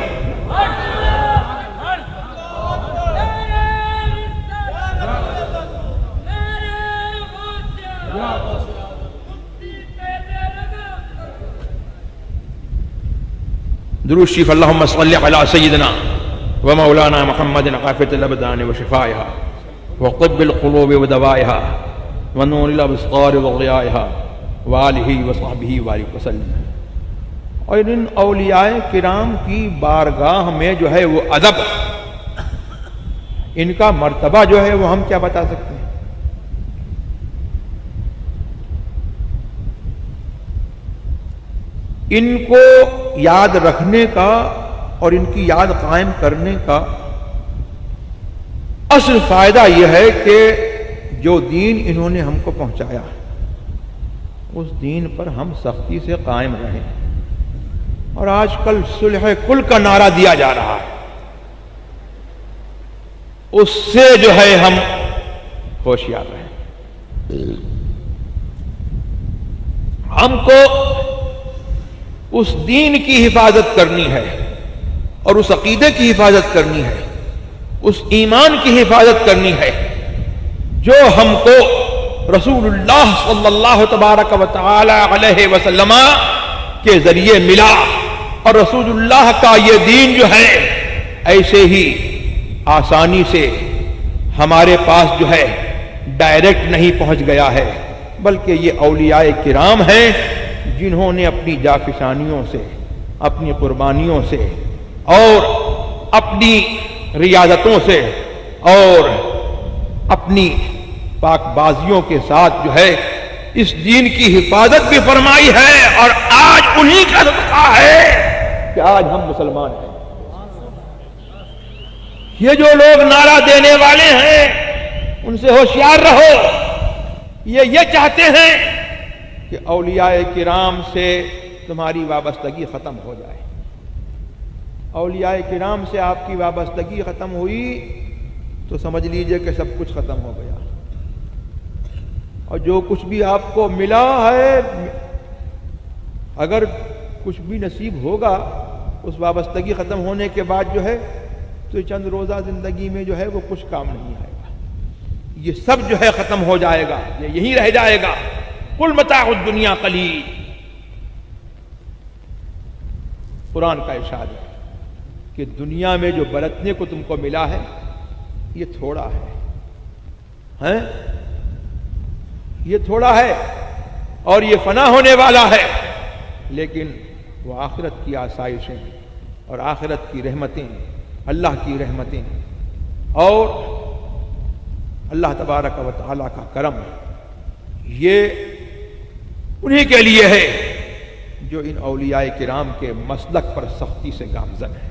درود شریف اللہم صلی علی سیدنا و مولانا محمد عافیۃ الابدان و شفائها وطب القلوب ودوائها ونور الابصار وضیائها وآلہ وصحبہ وبارک وسلم۔ اور ان اولیاء کرام کی بارگاہ میں جو ہے وہ ادب، ان کا مرتبہ جو ہے وہ ہم کیا بتا سکتے ہیں۔ ان کو یاد رکھنے کا اور ان کی یاد قائم کرنے کا اصل فائدہ یہ ہے کہ جو دین انہوں نے ہم کو پہنچایا اس دین پر ہم سختی سے قائم رہیں. اور آج کل صلح کل کا نعرہ دیا جا رہا ہے، اس سے جو ہے ہم ہوشیار رہیں. ہم کو اس دین کی حفاظت کرنی ہے اور اس عقیدے کی حفاظت کرنی ہے، اس ایمان کی حفاظت کرنی ہے جو ہم کو رسول اللہ صلی اللہ تبارک و تعالی علیہ وسلم کے ذریعے ملا. اور رسول اللہ کا یہ دین جو ہے ایسے ہی آسانی سے ہمارے پاس جو ہے ڈائریکٹ نہیں پہنچ گیا ہے، بلکہ یہ اولیاء کرام ہیں جنہوں نے اپنی جافشانیوں سے، اپنی قربانیوں سے اور اپنی ریاضتوں سے اور اپنی پاک بازیوں کے ساتھ جو ہے اس دین کی حفاظت بھی فرمائی ہے. اور آج انہی کا صدقہ ہے کہ آج ہم مسلمان ہیں. یہ جو لوگ نعرہ دینے والے ہیں ان سے ہوشیار رہو. یہ چاہتے ہیں کہ اولیاء کرام سے تمہاری وابستگی ختم ہو جائے. اولیاء کرام سے آپ کی وابستگی ختم ہوئی تو سمجھ لیجئے کہ سب کچھ ختم ہو گیا. اور جو کچھ بھی آپ کو ملا ہے، اگر کچھ بھی نصیب ہوگا اس وابستگی ختم ہونے کے بعد جو ہے تو چند روزہ زندگی میں جو ہے وہ کچھ کام نہیں آئے گا. یہ سب جو ہے ختم ہو جائے گا، یہ یہی رہ جائے گا. قل متاع الدنیا قلیل. قرآن کا ارشاد ہے کہ دنیا میں جو برتنے کو تم کو ملا ہے یہ تھوڑا ہے، یہ تھوڑا ہے اور یہ فنا ہونے والا ہے. لیکن وہ آخرت کی آسائشیں اور آخرت کی رحمتیں، اللہ کی رحمتیں اور اللہ تبارک و تعالیٰ کا کرم، یہ انہی کے لیے ہے جو ان اولیاء کرام کے مسلک پر سختی سے گامزن ہے.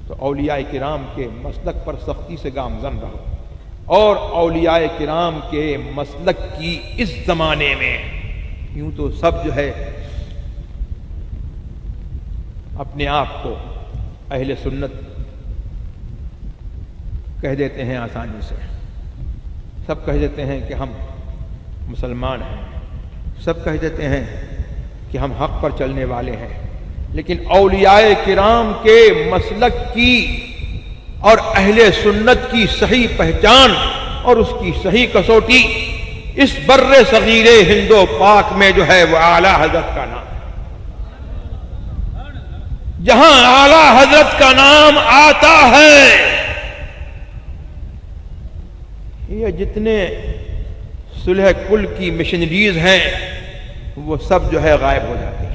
تو اولیاء کرام کے مسلک پر سختی سے گامزن رہو. اور اولیاء کرام کے مسلک کی اس زمانے میں یوں تو سب جو ہے اپنے آپ کو اہل سنت کہہ دیتے ہیں آسانی سے. سب کہہ دیتے ہیں کہ ہم مسلمان ہیں، سب کہہ دیتے ہیں کہ ہم حق پر چلنے والے ہیں. لیکن اولیاء کرام کے مسلک کی اور اہل سنت کی صحیح پہچان اور اس کی صحیح کسوٹی اس بر صغیر ہند و پاک میں جو ہے وہ اعلیٰ حضرت کا نام. جہاں اعلیٰ حضرت کا نام آتا ہے یہ جتنے صلح کل کی مشنریز ہیں وہ سب جو ہے غائب ہو جاتی ہیں.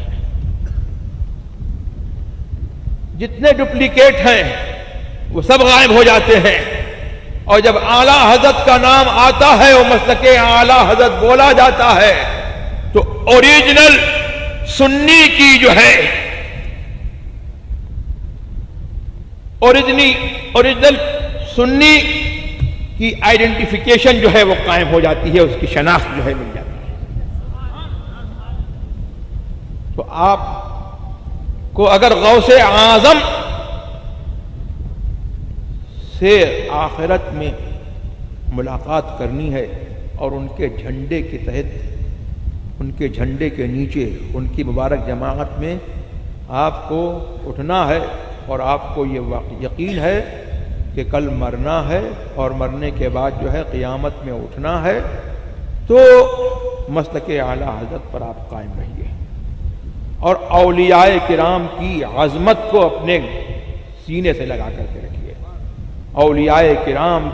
جتنے ڈپلیکیٹ ہیں وہ سب غائب ہو جاتے ہیں. اور جب اعلیٰ حضرت کا نام آتا ہے اور مسلک اعلیٰ حضرت بولا جاتا ہے تو اوریجنل سنی کی جو ہے اوریجنل سنی کی آئیڈینٹیفیکیشن جو ہے وہ قائم ہو جاتی ہے، اس کی شناخت جو ہے مل جاتی ہے. تو آپ کو اگر غوث اعظم سے آخرت میں ملاقات کرنی ہے اور ان کے جھنڈے کے تحت، ان کے جھنڈے کے نیچے، ان کی مبارک جماعت میں آپ کو اٹھنا ہے اور آپ کو یہ یقین ہے کہ کل مرنا ہے اور مرنے کے بعد جو ہے قیامت میں اٹھنا ہے، تو مسلک اعلیٰ حضرت پر آپ قائم رہیے اور اولیاء کرام کی عظمت کو اپنے سینے سے لگا کر کے رکھیے. اولیاء کرام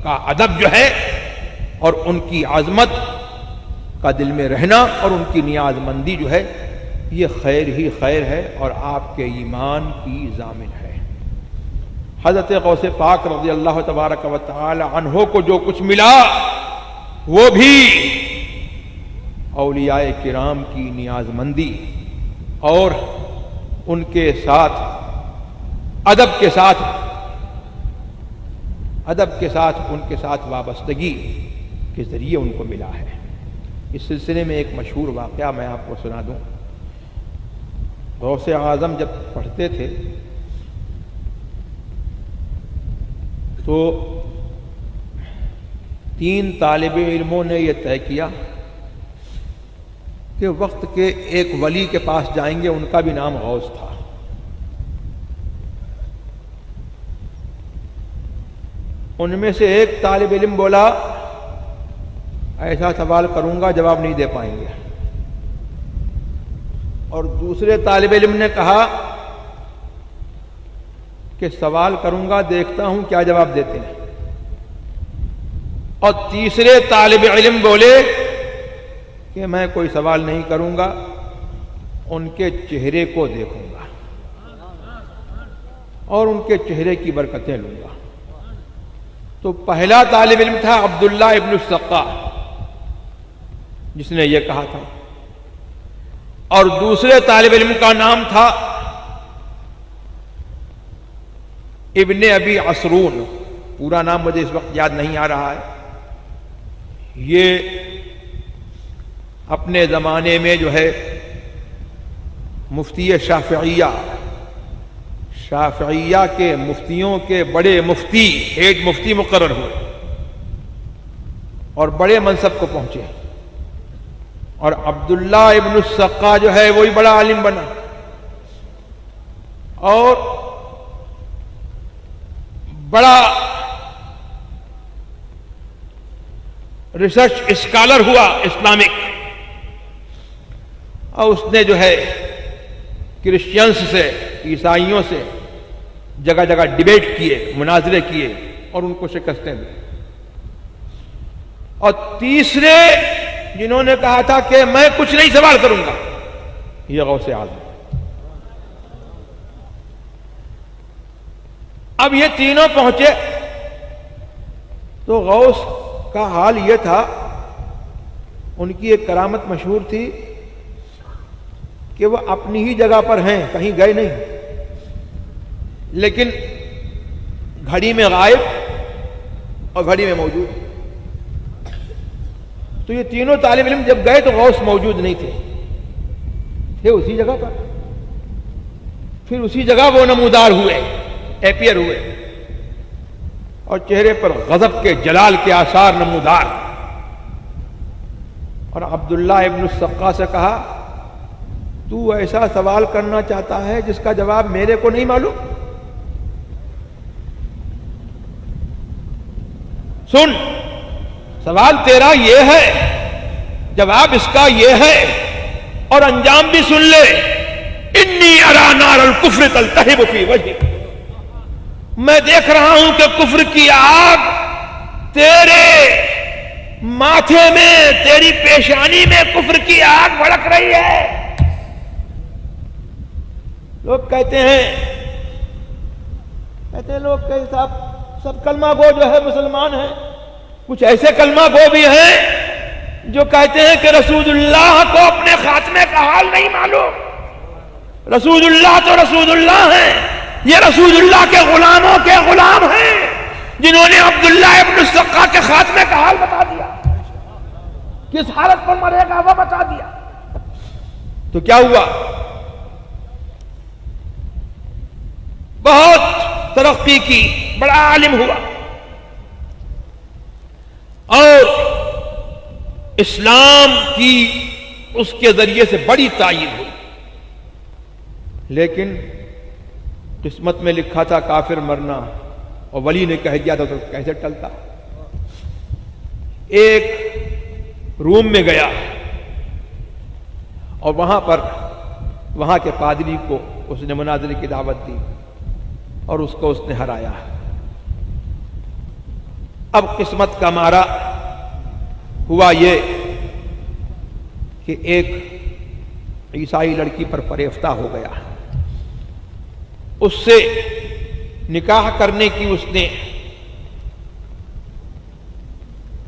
کا ادب جو ہے اور ان کی عظمت کا دل میں رہنا اور ان کی نیاز مندی جو ہے یہ خیر ہی خیر ہے اور آپ کے ایمان کی ضامن ہے. حضرت غوث پاک رضی اللہ تبارک و تعالی عنہ کو جو کچھ ملا وہ بھی اولیاء کرام کی نیاز مندی اور ان کے ساتھ ادب کے ساتھ ان کے ساتھ وابستگی کے ذریعے ان کو ملا ہے۔ اس سلسلے میں ایک مشہور واقعہ میں آپ کو سنا دوں۔ غوث اعظم جب پڑھتے تھے تو 3 طالب علموں نے یہ طے کیا کہ وقت کے ایک ولی کے پاس جائیں گے، ان کا بھی نام غوث تھا۔ ان میں سے ایک طالب علم بولا ایسا سوال کروں گا جواب نہیں دے پائیں گے، اور دوسرے طالب علم نے کہا کہ سوال کروں گا دیکھتا ہوں کیا جواب دیتے ہیں، اور تیسرے طالب علم بولے کہ میں کوئی سوال نہیں کروں گا، ان کے چہرے کو دیکھوں گا اور ان کے چہرے کی برکتیں لوں گا۔ تو پہلا طالب علم تھا عبداللہ ابن السقا جس نے یہ کہا تھا، اور دوسرے طالب علم کا نام تھا ابن ابی عصرون، پورا نام مجھے اس وقت یاد نہیں آ رہا ہے۔ یہ اپنے زمانے میں جو ہے مفتی شافعیہ کے مفتیوں کے بڑے مفتی، ہیڈ مفتی مقرر ہوئے اور بڑے منصب کو پہنچے، اور عبداللہ ابن السقا جو ہے وہی بڑا عالم بنا اور بڑا ریسرچ اسکالر ہوا اسلامک، اور اس نے جو ہے کرسچنس سے، عیسائیوں سے جگہ جگہ ڈیبیٹ کیے، مناظرے کیے اور ان کو شکستیں دی۔ اور تیسرے جنہوں نے کہا تھا کہ میں کچھ نہیں سوال کروں گا، یہ غوث اعظم۔ اب یہ تینوں پہنچے تو غوث کا حال یہ تھا، ان کی ایک کرامت مشہور تھی کہ وہ اپنی ہی جگہ پر ہیں، کہیں گئے نہیں، لیکن گھڑی میں غائب اور گھڑی میں موجود۔ تو یہ تینوں طالب علم جب گئے تو غوث موجود نہیں تھے اسی جگہ پر۔ پھر اسی جگہ وہ نمودار ہوئے، ایپیئر ہوئے، اور چہرے پر غضب کے جلال کے آثار نمودار۔ اور عبداللہ ابن السقا سے کہا تو ایسا سوال کرنا چاہتا ہے جس کا جواب میرے کو نہیں معلوم؟ سن، سوال تیرا یہ ہے، جواب اس کا یہ ہے، اور انجام بھی سن لے۔ انی ارا نار الکفر تلتہب فی وجہک، میں دیکھ رہا ہوں کہ کفر کی آگ تیرے ماتھے میں، تیری پیشانی میں کفر کی آگ بھڑک رہی ہے۔ لوگ کہتے ہیں لوگ کہ سب کلمہ گو جو ہے مسلمان ہیں، کچھ ایسے کلمہ گو بھی ہیں جو کہتے ہیں کہ رسول اللہ کو اپنے خاتمے کا حال نہیں معلوم۔ رسول اللہ تو رسول اللہ ہیں، یہ رسول اللہ کے غلاموں کے غلام ہیں جنہوں نے عبداللہ ابن السقا کے خاتمے کا حال بتا دیا، کس حالت پر مرے گا وہ بتا دیا۔ تو کیا ہوا؟ بہت ترقی کی، بڑا عالم ہوا، اور اسلام کی اس کے ذریعے سے بڑی تائید ہوئی، لیکن قسمت میں لکھا تھا کافر مرنا، اور ولی نے کہہ دیا تھا تو کیسے ٹلتا۔ ایک روم میں گیا اور وہاں کے پادری کو اس نے مناظرے کی دعوت دی اور اس کو اس نے ہرایا۔ اب قسمت کا مارا ہوا یہ کہ ایک عیسائی لڑکی پر فریفتہ ہو گیا، اس سے نکاح کرنے کی اس نے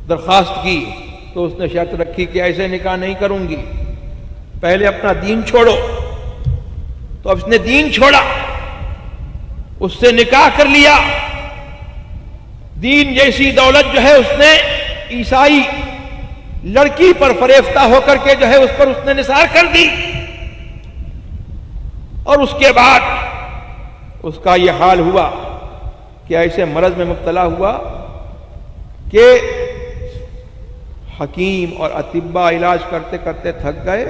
درخواست کی، تو اس نے شرط رکھی کہ ایسے نکاح نہیں کروں گی، پہلے اپنا دین چھوڑو۔ تو اب اس نے دین چھوڑا، اس سے نکاح کر لیا، دین جیسی دولت جو ہے اس نے عیسائی لڑکی پر فریفتہ ہو کر کے جو ہے اس پر اس نے نثار کر دی، اور اس کے بعد اس کا یہ حال ہوا کہ ایسے مرض میں مبتلا ہوا کہ حکیم اور اطباء علاج کرتے کرتے تھک گئے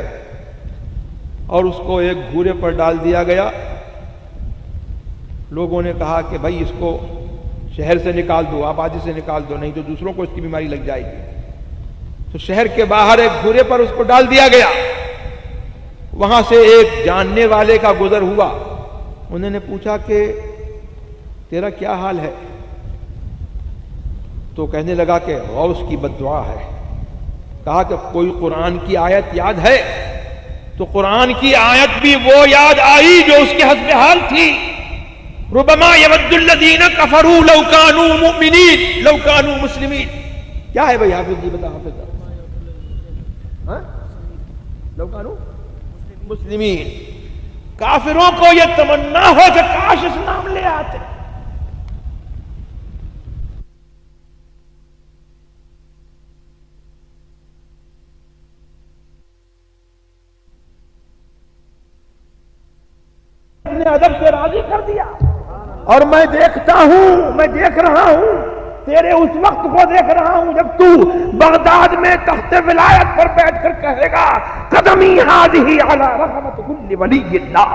اور اس کو ایک گھورے پر ڈال دیا گیا۔ لوگوں نے کہا کہ بھائی اس کو شہر سے نکال دو، آبادی سے نکال دو، نہیں تو دوسروں کو اس کی بیماری لگ جائے گی۔ تو شہر کے باہر ایک گھورے پر اس کو ڈال دیا گیا۔ وہاں سے ایک جاننے والے کا گزر ہوا، انہوں نے پوچھا کہ تیرا کیا حال ہے؟ تو کہنے لگا کہ غوث کی بد دعا ہے۔ کہا کہ کوئی قرآن کی آیت یاد ہے؟ تو قرآن کی آیت بھی وہ یاد آئی جو اس کے حسب حال تھی۔ ربما یود الذین کفروا لو کانوا مؤمنین لو کانوا مسلمین۔ کیا ہے بھائی حافظ جی، بتا حافظ ہاں؟ لو کانوا مسلمین۔ کافروں کو یہ تمنا ہو کہ کاش اسلام لے آتے۔ نے ادب سے راضی کر دیا، اور میں دیکھتا ہوں، میں دیکھ رہا ہوں، تیرے اس وقت کو دیکھ رہا ہوں جب تو بغداد میں تخت ولایت پر بیٹھ کر کہے گا قدمی ہذہ علی رحمت کل ولی اللہ۔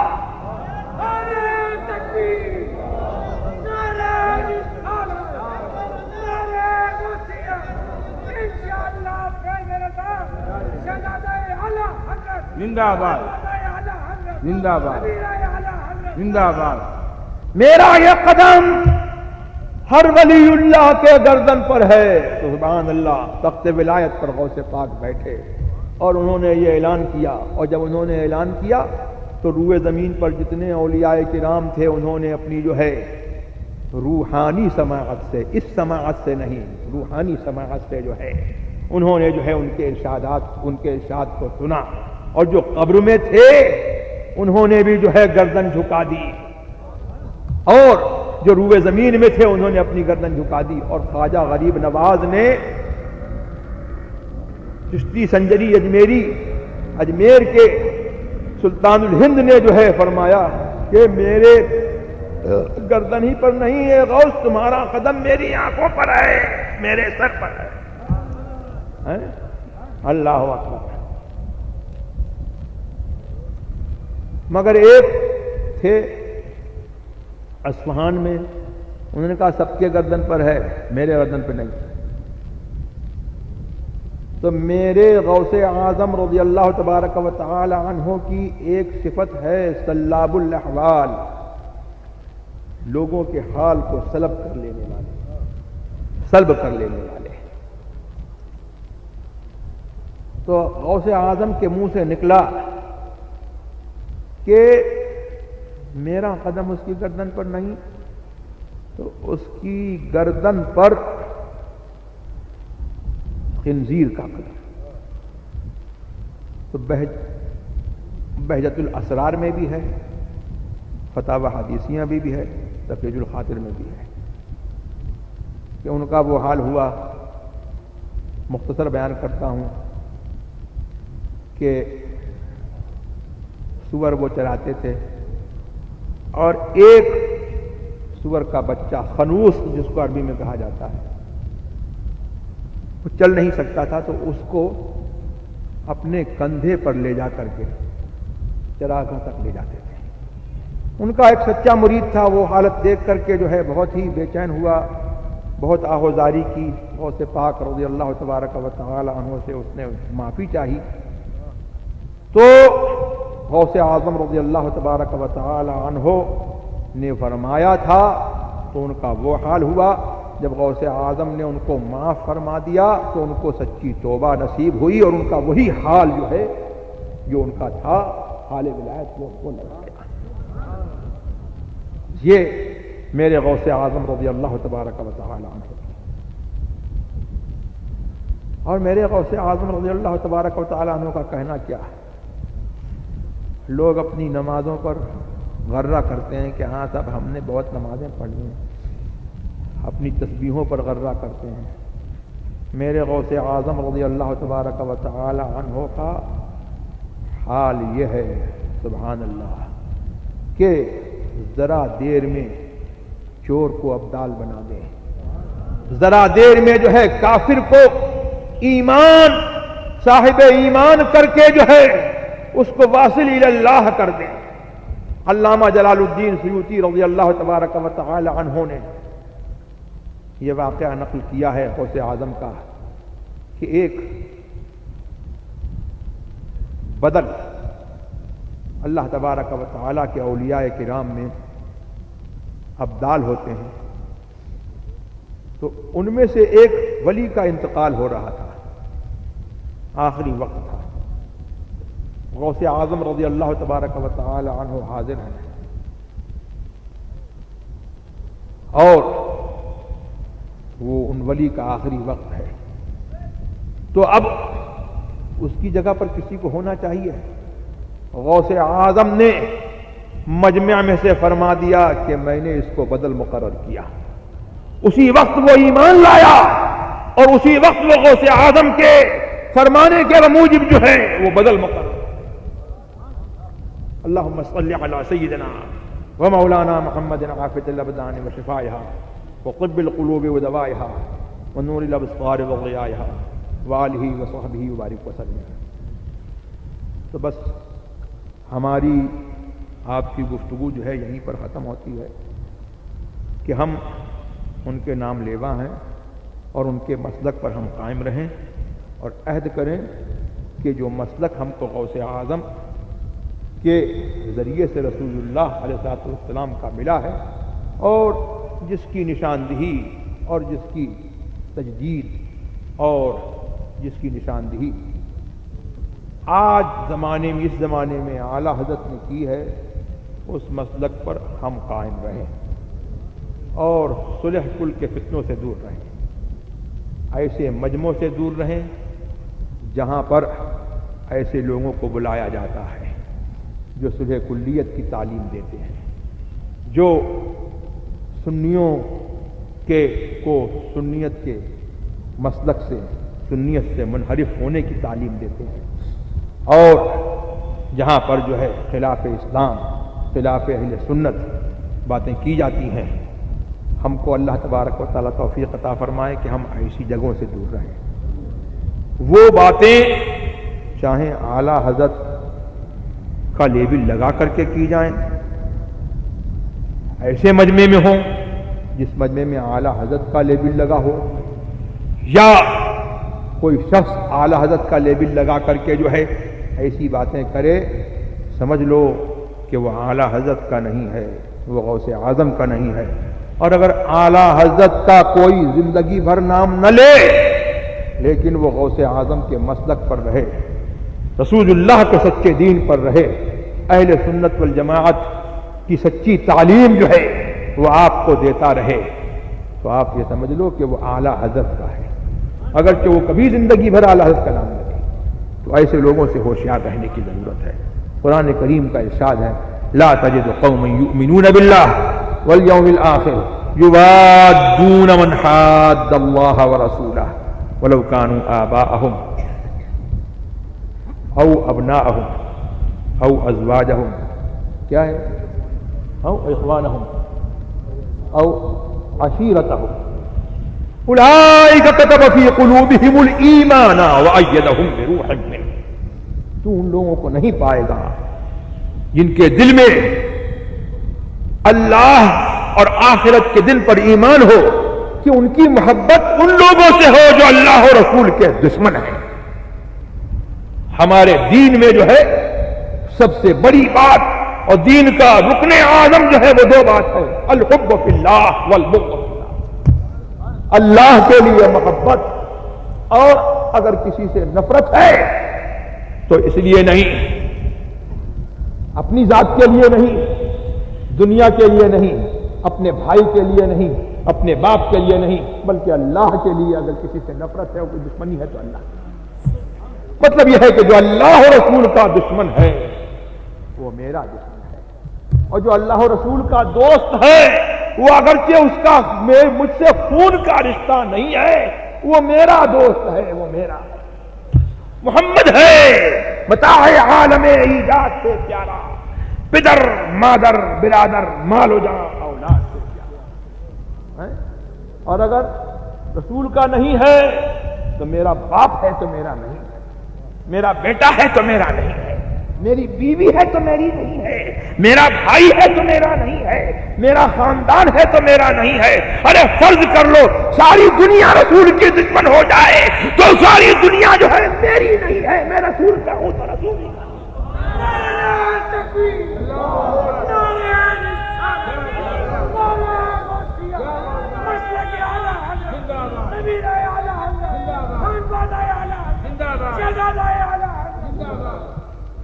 زندہ آباد، زندہ آباد، زندہ آباد۔ میرا یہ قدم ہر ولی اللہ کے گردن پر ہے۔ سبحان اللہ۔ تخت ولایت پر غوث پاک بیٹھے اور انہوں نے یہ اعلان کیا، اور جب انہوں نے اعلان کیا تو روئے زمین پر جتنے اولیاء کرام تھے انہوں نے اپنی جو ہے روحانی سماعت سے، اس سماعت سے نہیں، روحانی سماعت سے جو ہے انہوں نے جو ہے ان کے ارشاد کو سنا، اور جو قبر میں تھے انہوں نے بھی جو ہے گردن جھکا دی، اور جو روئے زمین میں تھے انہوں نے اپنی گردن جھکا دی۔ اور خواجہ غریب نواز نے، چشتی سنجری اجمیر کے سلطان الہند نے جو ہے فرمایا کہ میرے گردن ہی پر نہیں ہے غوث، تمہارا قدم میری آنکھوں پر ہے، میرے سر پر ہے۔ اللہ اکبر۔ مگر ایک تھے اصفہان میں، انہوں نے کہا سب کے گردن پر ہے، میرے گردن پہ نہیں۔ تو میرے غوث اعظم رضی اللہ تبارک و تعالی عنہ کی ایک صفت ہے سلاب الاحوال، لوگوں کے حال کو سلب کر لینے والے۔ تو غوث اعظم کے منہ سے نکلا کہ میرا قدم اس کی گردن پر نہیں، تو اس کی گردن پر خنزیر کا قدم۔ تو بہجت الاسرار میں بھی ہے، فتاوی حدیثیہ بھی ہے، تفیج الخاطر میں بھی ہے کہ ان کا وہ حال ہوا۔ مختصر بیان کرتا ہوں کہ سور وہ چراتے تھے، اور ایک سور کا بچہ خنوس جس کو عربی میں کہا جاتا ہے، وہ چل نہیں سکتا تھا، تو اس کو اپنے کندھے پر لے جا کر کے چراگاہ تک لے جاتے تھے۔ ان کا ایک سچا مرید تھا، وہ حالت دیکھ کر کے جو ہے بہت ہی بے چین ہوا، بہت آہوزاری کی، غوث پاک رضی اللہ تبارک و تعالی عنہ سے اس نے معافی چاہی۔ تو غوث اعظم رضی اللہ تبارک و تعالی عنہ نے فرمایا تھا، تو ان کا وہ حال ہوا جب غوث اعظم نے ان کو معاف فرما دیا تو ان کو سچی توبہ نصیب ہوئی، اور ان کا وہی حال جو ہے جو ان کا تھا حال ولایت وہ لگ گیا۔ یہ میرے غوث اعظم رضی اللہ تبارک و تعالی عنہ، اور میرے غوث اعظم رضی اللہ تبارک و تعالی عنہ کا کہنا کیا ہے؟ لوگ اپنی نمازوں پر غرہ کرتے ہیں کہ ہاں صاحب ہم نے بہت نمازیں پڑھ لی ہیں، اپنی تسبیحوں پر غرہ کرتے ہیں۔ میرے غوث اعظم رضی اللہ تبارک و تعالی عنہ کا حال یہ ہے سبحان اللہ کہ ذرا دیر میں چور کو ابدال بنا دیں، ذرا دیر میں جو ہے کافر کو ایمان صاحب ایمان کر کے جو ہے اس کو واصل الی اللہ کر دیں۔ علامہ جلال الدین سیوطی رضی اللہ تبارک و تعالی عنہ نے یہ واقعہ نقل کیا ہے غوث اعظم کا کہ ایک بدل اللہ تبارک و تعالی کے اولیاء کرام میں ابدال ہوتے ہیں، تو ان میں سے ایک ولی کا انتقال ہو رہا تھا، آخری وقت تھا۔ غوث اعظم رضی اللہ تبارک و تعالی عنہ حاضر ہیں اور وہ ان ولی کا آخری وقت ہے، تو اب اس کی جگہ پر کسی کو ہونا چاہیے۔ غوث اعظم نے مجمع میں سے فرما دیا کہ میں نے اس کو بدل مقرر کیا۔ اسی وقت وہ ایمان لایا اور اسی وقت وہ غوث اعظم کے فرمانے کے موجب جو ہے وہ بدل مقرر۔ اللہم صلی علی سیدنا و مولانا محمد عافیۃ الابدان و شفائها وطب القلوب و دوائها ونور الابصار و ضیائها وآلہ و صحبہ وبارک وسلم۔ تو بس ہماری آپ کی گفتگو جو ہے یہیں پر ختم ہوتی ہے کہ ہم ان کے نام لیوا ہیں اور ان کے مسلک پر ہم قائم رہیں اور عہد کریں کہ جو مسلک ہم کو غوث اعظم کے ذریعے سے رسول اللہ علیہ السلام کا ملا ہے اور جس کی نشاندہی اور جس کی تجدید اور جس کی نشاندہی آج زمانے میں اس زمانے میں اعلیٰ حضرت نے کی ہے، اس مسلک پر ہم قائم رہیں اور صلح کل کے فتنوں سے دور رہیں، ایسے مجموعوں سے دور رہیں جہاں پر ایسے لوگوں کو بلایا جاتا ہے جو صلح کلیت کی تعلیم دیتے ہیں، جو سنیوں کو سنیت کے مسلک سے سنیت سے منحرف ہونے کی تعلیم دیتے ہیں، اور جہاں پر جو ہے خلاف اسلام خلاف اہل سنت باتیں کی جاتی ہیں، ہم کو اللہ تبارک و تعالیٰ توفیق عطا فرمائے کہ ہم ایسی جگہوں سے دور رہیں۔ وہ باتیں چاہے اعلیٰ حضرت کا لیبل لگا کر کے کی جائیں، ایسے مجمع میں ہوں جس مجمع میں اعلیٰ حضرت کا لیبل لگا ہو، یا کوئی شخص اعلیٰ حضرت کا لیبل لگا کر کے جو ہے ایسی باتیں کرے، سمجھ لو کہ وہ اعلیٰ حضرت کا نہیں ہے، وہ غوث اعظم کا نہیں ہے۔ اور اگر اعلیٰ حضرت کا کوئی زندگی بھر نام نہ لے لیکن وہ غوث اعظم کے مسلک پر رہے، رسول اللہ کے سچے دین پر رہے، اہل سنت والجماعت کی سچی تعلیم جو ہے وہ آپ کو دیتا رہے، تو آپ یہ سمجھ لو کہ وہ اعلیٰ حضرت کا ہے، اگرچہ وہ کبھی زندگی بھر اعلیٰ حضرت کا نام نہ لے۔ تو ایسے لوگوں سے ہوشیار رہنے کی ضرورت ہے۔ قرآن کریم کا ارشاد ہے لا تجد قوما یؤمنون باللہ والیوم الآخر یوادون من حاد اللہ ورسولہ ولو كانوا آباءهم او ابناءهم او ازواجهم کیا ہے او اخوانهم او عشیرتهم اولئک كتب في قلوبهم الایمان وأیدهم بروح منه۔ تو ان لوگوں کو نہیں پائے گا جن کے دل میں اللہ اور آخرت کے دل پر ایمان ہو کہ ان کی محبت ان لوگوں سے ہو جو اللہ اور رسول کے دشمن ہیں۔ ہمارے دین میں جو ہے سب سے بڑی بات اور دین کا رکن اعظم جو ہے وہ دو بات ہے، الحب فی اللہ والبغض فی اللہ، اللہ کے لیے محبت، اور اگر کسی سے نفرت ہے تو اس لیے نہیں، اپنی ذات کے لیے نہیں، دنیا کے لیے نہیں، اپنے بھائی کے لیے نہیں، اپنے باپ کے لیے نہیں، بلکہ اللہ کے لیے اگر کسی سے نفرت ہے، کوئی دشمنی ہے تو اللہ، مطلب یہ ہے کہ جو اللہ اور رسول کا دشمن ہے وہ میرا دشمن ہے، اور جو اللہ و رسول کا دوست ہے وہ اگرچہ اس کا مجھ سے خون کا رشتہ نہیں ہے، وہ میرا دوست ہے، وہ میرا محمد ہے، متاع عالم ایجاد سے پیارا، پدر مادر برادر مال و جان اولاد سے پیارا، اور اگر رسول کا نہیں ہے تو میرا باپ ہے تو میرا نہیں ہے، میرا بیٹا ہے تو میرا نہیں ہے، میری بیوی ہے تو میری نہیں ہے، میرا بھائی ہے تو میرا نہیں ہے، میرا خاندان ہے تو میرا نہیں ہے۔ ارے فرض کر لو ساری دنیا رسول کی دشمن ہو جائے تو ساری دنیا جو ہے میری نہیں ہے، میں رسول کا ہوں تو رسول ہی کا۔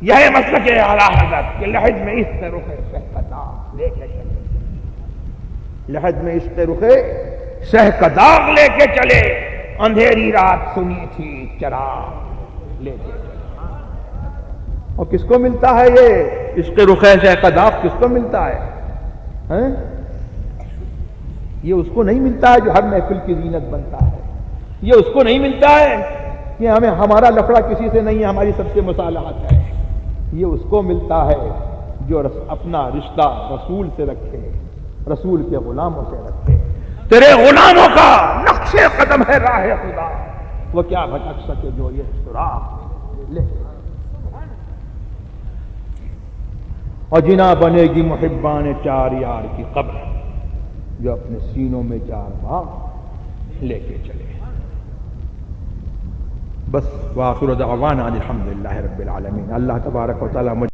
یہ ہے مسلک اعلیٰ حضرت کہ لحد میں عشق رخ شہقداغ لے کے چلے، لحد میں عشق رخ شہقداغ لے کے چلے، اندھیری رات سنی تھی چراغ لے کے چلے۔ اور کس کو ملتا ہے یہ عشق رخ شہقداغ؟ کس کو ملتا ہے؟ یہ اس کو نہیں ملتا ہے جو ہر محفل کی زینت بنتا ہے، یہ اس کو نہیں ملتا ہے کہ ہمارا لفڑا کسی سے نہیں ہے، ہماری سب سے مصالحت ہے، یہ اس کو ملتا ہے جو اپنا رشتہ رسول سے رکھے، رسول کے غلاموں سے رکھے۔ تیرے غلاموں کا نقش قدم ہے راہ خدا، وہ کیا بھٹک سکے جو یہ سراغ لے۔ اور جنا بنے گی محبان چار یار کی قبر، جو اپنے سینوں میں چار باغ لے کے چلے۔ بس وآخر دعوانا الحمدللہ رب العالمین۔ اللہ تبارک و تعالی